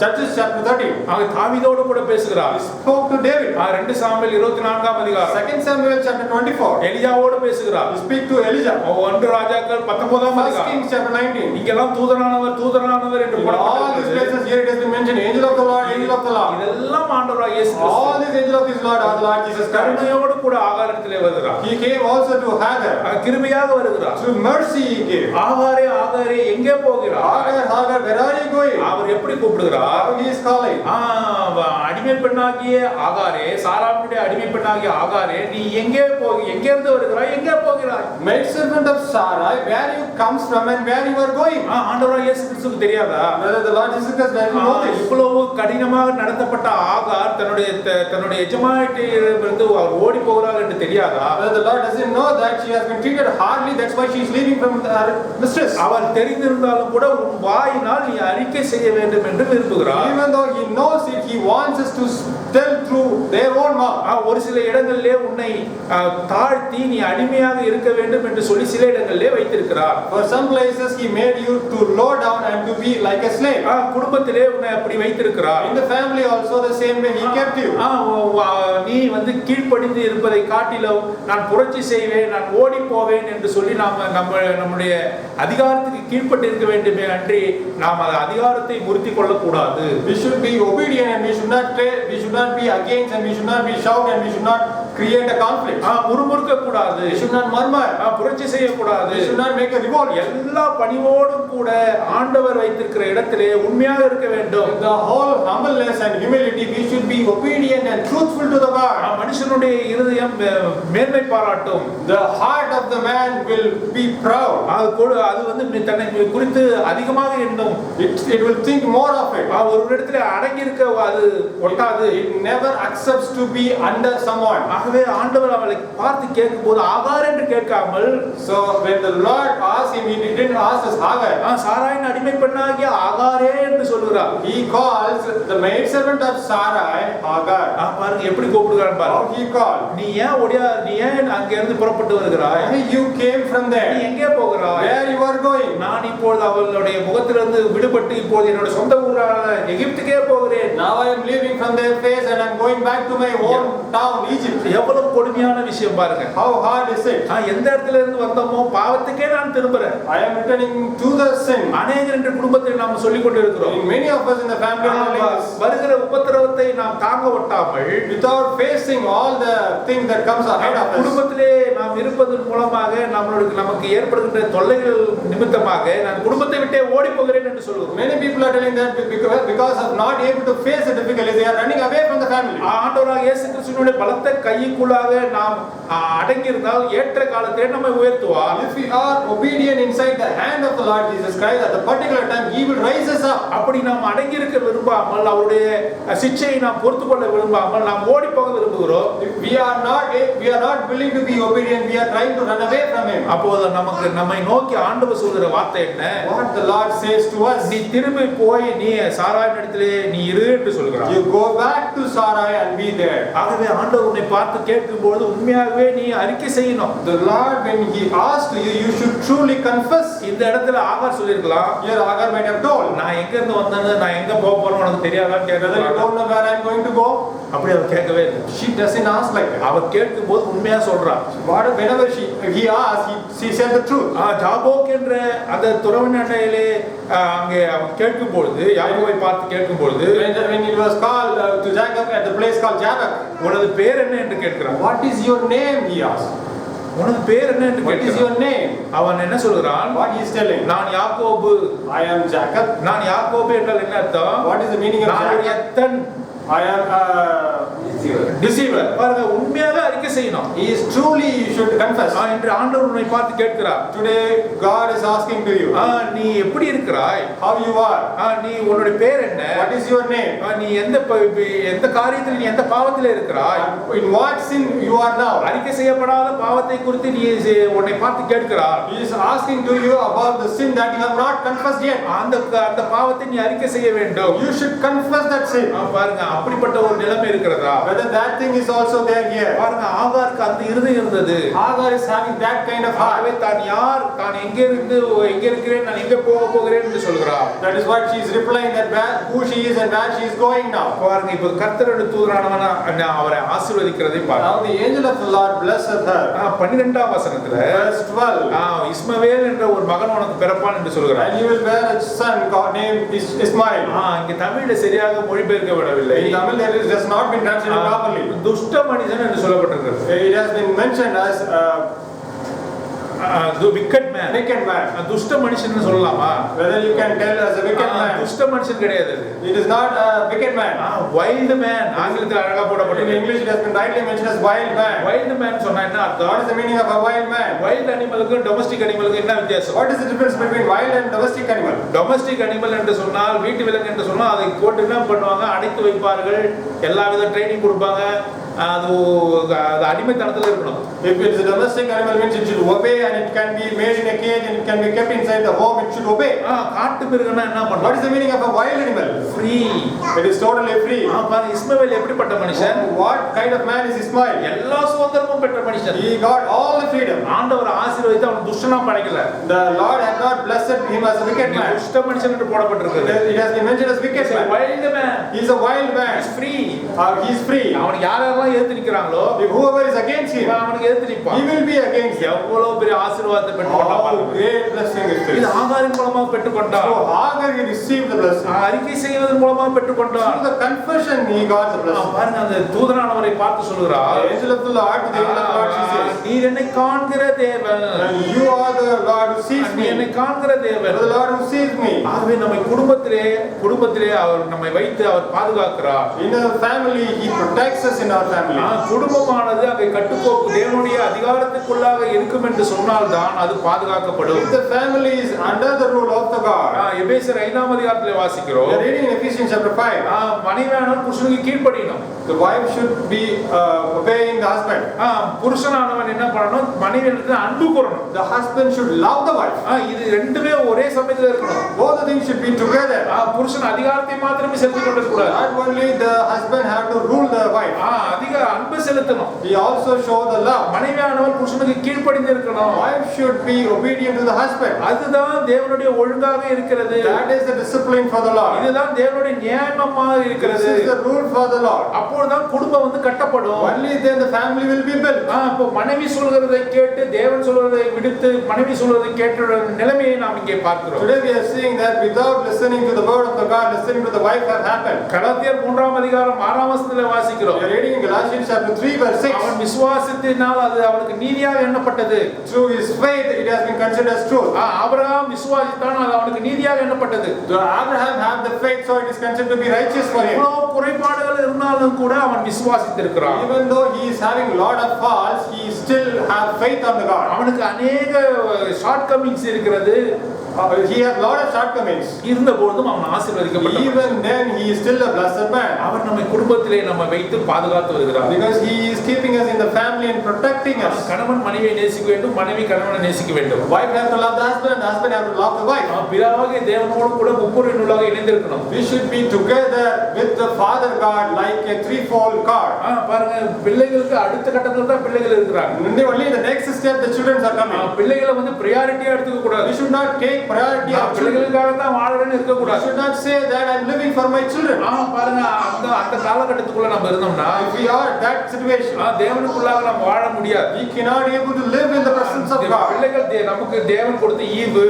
Judges chapter 13. அங்கே தாவீதோடு கூட பேசுகிறார். he spoke to David. 2 Samuel 24ஆம் அதிகாரம், 2 Samuel chapter 24. எலியாவோடு பேசுகிறார். he speak to Elijah. 1 ராஜாக்கள் 19ஆம் 1 அதிகாரம், Kings chapter 19. இங்கெல்லாம் தூதனானவர் என்று in all these places here it has been mentioned angel of the Lord, angel of the Lord. இதெல்லாம் ஆண்டவராகிய இயேசு கிறிஸ்து. all these angels of this Lord are the Lord Jesus Christ. கருணையோடு கூட ஆகாரத்திலே வருகிறார். he came also to Hagar. கிருபையாக வருகிறார். through mercy he came. ஆகாரே எங்கே போகிறார்? Hagar, where are you going? அவர் எப்படி கூப்பிடுகிறார்? how he is calling. அடிமை பெண்ணாகிய ஆகாரே, சாராளுடைய அடிமை பெண்ணாகிய ஆகாரே, நீ எங்கே இருந்து வருகிறாய், எங்கே போகிறாய்? maid servant of Sarai, where you comes from and where you are going. ஆண்டவராகிய இயேசு கிறிஸ்துவுக்கு தெரியாதா? whether the Lord Jesus Christ doesn't know this. இவ்வளவு கடினமாக நடத்தப்பட்ட ஆகார் தன்னுடைய எஜமானியிடமிருந்து அவர் ஓடி போகிறார் என்று தெரியாதா? whether the Lord doesn't know that she has been treated hardly, that's why she is leaving from her mistress. அவர் தெரிந்திருந்தாலும் கூட உன் வாயினால் நீ அறிக்கை செய்ய வேண்டும் என்று விரும்புகிறார். even though he knows it, he wants us to tell through their own mouth. ஒரு சில இடங்களிலே உன்னை தாழ்த்தி நீ அடிமையாக இருக்க வேண்டும் என்று சொல்லி சில இடங்களிலே வைத்திருக்கிறார். for some places he made you to low down and to be like a slave. குடும்பத்திலே உன்னை அப்படி வைத்திருக்கிறார். in the family also the same way he kept you. நீ கீழ்ப்படிந்து இருப்பதை காட்டிலும் நான் புரட்சி செய்வேன், நான் ஓடி போவேன் என்று சொல்லி நம்முடைய அதிகாரத்துக்கு கீழ்ப்பட்டு இருக்க வேண்டுமே அன்றி நாம் அதிகாரத்தை முறித்து கொள்ளக்கூடாது. we should be obedient and we should not be against and we should not be shout and we should not create a conflict. முறுமுறுக்க கூடாது. we should not murmur. புரட்சி செய்யக்கூடாது. we should not make a revolt. எல்லா பணிவோடும் கூட ஆண்டவர் வைத்திருக்கிற இடத்திலே உண்மையாக இருக்க வேண்டும். the whole humbleness and humility we should be obedient and truthful to the God. மனுஷனுடைய இருதயம் மேன்மை பாராட்டும். the heart of the man will be proud. அது வந்து தன்னை குறித்து அதிகமாக எண்ணும். it will think more of it. ஒரு இடத்துல அடங்கி இருக்க அது ஒட்டாது. it never accepts to be under someone. ஆகவே ஆண்டவர் அவளை பார்த்து கேட்கும்போது ஆகார் என்று கேட்காமல், so when the Lord asked him, he didn't ask us Hagar. சாராயின் அடிமை பெண்ணாகிய ஆகாரே என்று சொல்கிறார். he calls the maid servant of Sarai Hagar. பாருங்க எப்படி கூப்பிடுறான் பாருங்க. how he called. நீ ஏன் அங்க இருந்து புறப்பட்டு வருகிறாய்? you came from there. நீ எங்கே போகிறாய்? where you are going. நான் இப்பொழுது அவளுடைய முகத்திலிருந்து விடுபட்டு இப்போது என்னோட சொந்த ஊரான எகிப்துக்கே போகிறேன். now I am leaving from their face and I am going back to my own town Egypt. எவ்வளவு கொடுமையான விஷயம் பாருங்க. how hard is it. எந்த இடத்துல இருந்து வந்தோமோ பாவத்துக்கே நான் திரும்புறேன். I am returning to the sin. அநேகர் என்ற குடும்பத்தில் நாம் சொல்லிக் கொண்டிருக்கிறோம். many of us in the family வருகிற உபத்திரவத்தை நாம் தாங்க ஒட்டாமல், without facing all the things that comes ahead of us, குடும்பத்திலே நாம் இருப்பதன் மூலமாக நமக்கு ஏற்படுகின்ற தொல்லைகள் நிமித்தமாக நான் குடும்பத்தை விட்டே ஓடி போகிறேன் என்று சொல்கிறோம். many people are telling that because of not able to face the difficulties, they are running away from the family. ஆண்டவராக இயேசு கிறிஸ்துவினுடைய பலத்த கைக்குள்ளாக நாம் அடங்கி இருந்தால் ஏற்ற காலத்திலே நம்மை உயர்த்துவார். If we are obedient inside the hand of the Lord Jesus Christ, at the particular time He will raise us up. அப்படி நாம் அடங்கி இருக்க விரும்பாமல், அவருடைய சிட்சையை நாம் பொறுத்துக்கொள்ள விரும்பாமல் நாம் ஓடி போக விரும்புகிறோம். We are not willing to be obedient. We are trying to run away from Him. அப்போது நம்மை நோக்கி ஆண்டவர் சொல்கிற வார்த்தை என்ன? What the Lord says to us, நீ திரும்பி போய் நீ சாராயினிடத்திலே நீ இரு என்று சொல்கிறார். you go back to Sarai and be there. ஆகவே ஆண்டவர் உன்னை பார்த்து கேட்கும்போது உண்மையாகவே நீ அறிக்கை செய்யணும். The Lord, when He asked you, you should truly confess. இந்த இடத்துல ஆகார் சொல்லிருக்கலாம், Here Agar might have told, நான் எங்க இருந்து வந்தேன்னு, நான் எங்க போக போறேன்னு உனக்கு தெரியாதான்னு whether you கேட்கலாம். don't know where I am going to go. அப்படி அவர் கேட்கவே இல்லை. She doesn't ask like that. அவர் கேட்கும்போது உண்மையா சொல்றார். Whenever he asked, she said the truth. ஜாபோக் என்ற அந்த துறவின் அண்டையிலே அங்கே அவன் கேட்கும்பொழுது, யாக்கோபை பார்த்து கேட்கும்பொழுது, When it was called to Jacob at the place called Jabbok, உனது பேர் என்ன என்று கேட்கிறான். what is your name? He asked. உனது பேர் என்ன என்று What is your கேட்கிறான். name? அவன் என்ன சொல்கிறான்? What he is telling? நான் யாக்கோபு. I am Jacob. நான் யாக்கோபு என்றால் என்ன அர்த்தம்? What is the meaning of நான் ஒரு Jacob? எத்தன் I am deceiver. பாருங்க, உண்மையாக அறிக்கை செய்யணும். He is truly, you should confess. என்று ஆண்டவர் உன்னை பார்த்து கேட்கிறார். Today God is asking to you, நீ எப்படி இருக்கிறாய்? how you are? நீ உன்னுடைய பேர் என்ன? What is your name? நீ எந்த காரியத்தில், நீ எந்த பாவத்தில் இருக்கிறாய்? In what sin you are now? அறிக்கை செய்யப்படாத பாவத்தை குறித்து நீ உன்னை பார்த்து கேட்கிறார். He is asking to you about the sin that you have not confessed yet. அந்த பாவத்தை நீ அறிக்கை செய்ய வேண்டும். You should confess that sin. பாருங்க, அப்படிப்பட்ட ஒரு நிலைமை இருக்கிறதா? Whether that thing is also there here. பாருங்க, ஆகாருக்கு அந்த இருதயம் இருந்தது. Hagar is having that kind of heart. தான் யார், தான் எங்கே இருக்கிறேன், நான் எங்கே போக போகிறேன் என்று சொல்கிறார். That is what she is replying, that who she is and where she is going now. பாருங்க, இப்ப கர்த்தருடைய தூதனானவன் அவரை ஆசீர்வதிக்கிறதை பாருங்க. Now the angel of the Lord blessed her. 12ஆம் வசனத்துல Verse 12. இஸ்மவேல் என்ற ஒரு மகன் உனக்கு பிறப்பான் என்று சொல்கிறார். And you will bear a son named Ismail. இங்க தமிழ்ல சரியாக மொழிபெயர்க்கப்படவில்லை. In Tamil it has not been translated properly. துஷ்ட மனிதன் என்று சொல்லப்பட்டிருக்கிறது. It has been mentioned as wicked man. Wicked man. துஷ்ட மனுஷன் சொல்லலாமா? Whether you can tell as a wicked man. துஷ்ட மனுஷன் கிடையாது. It is not a wicked man. wild man. ஆங்கிலத்தில் அழகா In போடப்பட்டிருக்கு. English it has been rightly mentioned as wild man. wild man சொன்னா என்ன What அர்த்தம்? is the meaning of a wild man? wild animalக்கு domestic animalக்கு என்ன வித்தியாசம்? What is the difference between wild and domestic animal? domestic animal என்று சொன்னால், வீட்டு விலங்கு என்று சொன்னால் அதை போட்டு என்ன பண்ணுவாங்க, அடைத்து வைப்பார்கள், எல்லா வித ட்ரைனிங் கொடுப்பாங்க. அது அடிமைத்தனத்தில் இருக்கணும். If it is a domestic animal, means it should obey and it can be made in a cage and it can be kept inside the home. It should obey. காட்டு மிருகம்னா என்ன What பண்ணும்? is the meaning of a wild animal? Free. It is totally free. பாருங்க, இஸ்மவேல் எப்படிப்பட்ட மனுஷன்? What kind of man is Ismail? எல்லா சுதந்திரமும் பெற்ற மனுஷன். He got all the freedom. ஆண்டவர் ஆசீர்வதித்து அவன் துஷ்டனா படைக்கல. The Lord has not blessed him as a wicked man. துஷ்ட மனுஷன் என்று போடப்பட்டிருக்கிறது. It has been mentioned as wicked man. wild man. He is a wild man. He's free. He is free. அவன் யாரெல்லாம் எதிர்த்து நிக்கிறாங்களோ, If whoever is against him, அவனுக்கு எதிர்த்து நிப்பான். he will be against him. எவ்வளவு பெரிய ஆசீர்வாதத்தை பெற்றுக்கொண்டான் How பாருங்க. great blessing is இது this. ஆகாரின் மூலமா பெற்றுக்கொண்டான். So Hagar he received the blessing. அறிக்கை செய்வதன் மூலமா பெற்றுக்கொண்டான். Through the confession he got the blessing. பாருங்க, அந்த தூதனானவரை பார்த்து சொல்கிறார், The angel of the Lord, to the angel of the Lord, she says, நீர் என்னை காண்கிற தேவன். and you are the Lord who sees நீ me. என்னை காண்கிற You தேவன். are the Lord who sees me. ஆகவே நம்மை குடும்பத்திலே அவர் நம்மை வைத்து அவர் பாதுகாக்கிறார். In our family, he protects us in our family. குடும்பமானது அங்கே கட்டுக்கோப்பு தேவனுடைய அதிகாரத்துக்குள்ளாக இருக்கும் என்று சொன்னால்தான் அது பாதுகாக்கப்படும். If the family is under the rule of the God. எபேசியர் 5ஆம் அதிகாரத்திலே வாசிக்கிறோம். We are reading in Ephesians chapter 5. மனைவியானவர் புருஷனுக்கு கீழ்ப்படியணும். The wife should be obeying the husband. புருஷனானவன் என்ன பண்ணணும்? மனைவியிடத்தில் அன்பு கூறணும். The husband should love the wife. இது ரெண்டுமே ஒரே சமயத்தில் இருக்கணும். Both the things should be together. புருஷன் அதிகாரத்தை மாத்திரமே செலுத்திக் கொண்டிருக்க கூடாது. Not only the husband have to rule the wife. அதிக அன்பு செலுத்தணும். He also showed the love. மனைவியானவள் புருஷனுக்கு கீழ்ப்படிந்து இருக்கணும். Wife should be obedient to the husband. அதுதான் தேவனுடைய ஒழுங்காக இருக்கிறது. That is the discipline for the Lord. இதுதான் தேவனுடைய நியாயமாக இருக்கிறது. This is the rule for the Lord. அப்பொழுதுதான் குடும்பம் வந்து கட்டப்படும். Only then the family will be built. அப்போ மனைவி சொல்கிறதை கேட்டு தேவன் சொல்வதை விடுத்து மனைவி சொல்வதை கேட்ட நிலைமையை நாம் இங்கே பார்க்கிறோம். Today we are seeing that without listening to the word of the God, listening to the wife have happened. கலாத்தியர் 3ஆம் அதிகாரம் 6ஆம் வசனத்திலே வாசிக்கிறோம். We are reading in Galatians chapter 3 verse 6. அவன் விசுவாசத்தினால் அது அவனுக்கு நீதியாக எண்ணப்பட்டது. Through his faith it has been considered as truth. Abraham விசுவாசித்தான், அது அவனுக்கு நீதியாக எண்ணப்பட்டது. Abraham had the faith, so it is considered to be righteous for him. எவ்வளவு குறைபாடுகள் இருந்தாலும் கூட அவன் விசுவாசித்திருக்கிறான். Even though he is having lot of faults, he still have faith on the God. அவனுக்கு अनेक ஷார்ட் கமிங்ஸ் இருக்கிறது. He has lot of shortcomings. இருந்த போதும் அவன் ஆசீர்வதிக்கப்பட்டவன். Even then he is still a blessed man. அவர் நம்மை குடும்பத்திலே நம்ம வைத்து பாதுகாத்து வருகிறார். Because he is keeping us in the family and protecting us. கணவன் மனைவியை நேசிக்க வேண்டும், மனைவி கணவனை நேசிக்க வேண்டும். Wife have to love the husband, husband have to love the wife. பிதாவாகிய தேவனோடு கூட முப்பொருளாக இணைந்திருக்கணும். We should be together with the Father God like a threefold cord. பாருங்க, பிள்ளைகளுக்கு அடுத்த கட்டத்துல தான் பிள்ளைகள் இருக்கிறாங்க. Only the next step the children are coming. பிள்ளைகளை வந்து பிரையாரிட்டியா எடுத்துக்க கூடாது. We should not take priority of பிள்ளைகளுக்காக தான் வாழறேன்னு இருக்க We கூடாது. should not say that I am living for my children. பாருங்க, அந்த காலகட்டத்துக்குள்ள நம்ம இருந்தோம்னா, If we are in that situation, தேவனுக்குள்ளாக நம்ம வாழ முடியாது. we cannot able to live in the presence of God. பிள்ளைகள் நமக்கு தேவன் கொடுத்த ஈவு.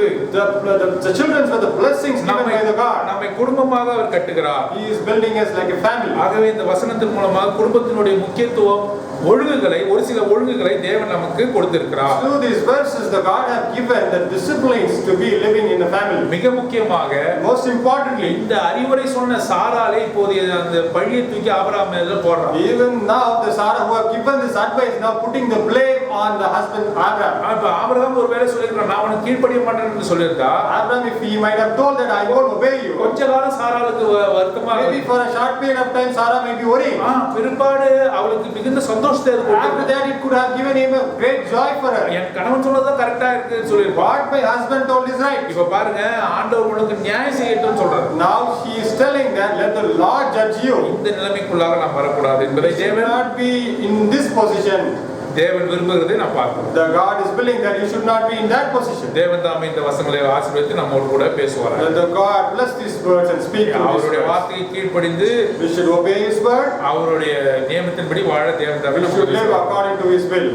The children were the blessings given by the God. நம்மை குடும்பமாக அவர் கட்டுகிறார். He is building us like a family. ஆகவே இந்த வசனத்தின் மூலமாக குடும்பத்தினுடைய முக்கியத்துவம், ஒழுங்குகளை, ஒரு சில ஒழுங்குகளை தேவன் நமக்கு கொடுத்திருக்கிறார். Through these verses the God have given the disciplines to be living in a family. மிக முக்கியமாக, Most importantly, இந்த அறிவுரை சொன்ன சாராளே இப்போது அந்த பழியை தூக்கி ஆபிரகாம் மேல போடுறான். even now the Sarah who have given this advice now putting the blame on the husband Abraham. இப்ப ஆபிரகாம் ஒருவேளை சொல்லிருக்கான், நான் உனக்கு கீழ்ப்படிய மாட்டேன்னு சொல்லியிருந்தா, Abraham, if he might have told that I won't obey you, கொஞ்ச காலம் சாராளுக்கு வருத்தமா maybe for a short period of time Sarah may be worrying. பிற்பாடு அவளுக்கு மிகுந்த சந்தோஷத்தை After ஏற்படுத்தும். that it could have given him a great joy for her. என் கணவன் சொன்னதுதான் கரெக்டா இருக்குன்னு சொல்லியிருப்பான். What my husband told is right. இப்ப பாருங்க, ஆண்டவர் உனக்கு நியாயம் செய்யட்டும் சொல்றாரு. Now he is telling that let the Lord judge you. இந்த நிலைமைக்குள்ளாக நாம் வரக்கூடாது என்பதை You தேவன் should not be in this position. தேவன் விரும்புகிறதை நான் பார்க்கிறோம். The God is willing that you should not be in that position. தேவன் தாமே இந்த வசனங்களை ஆசீர்வதித்து நம்மோடு கூட பேசுவார். Let the God bless these words and speak to அவருடைய us. வார்த்தையை கீழ்ப்படிந்து We should obey His word. அவருடைய நியமத்தின்படி வாழ தேவன் தாமே We should live according to His will.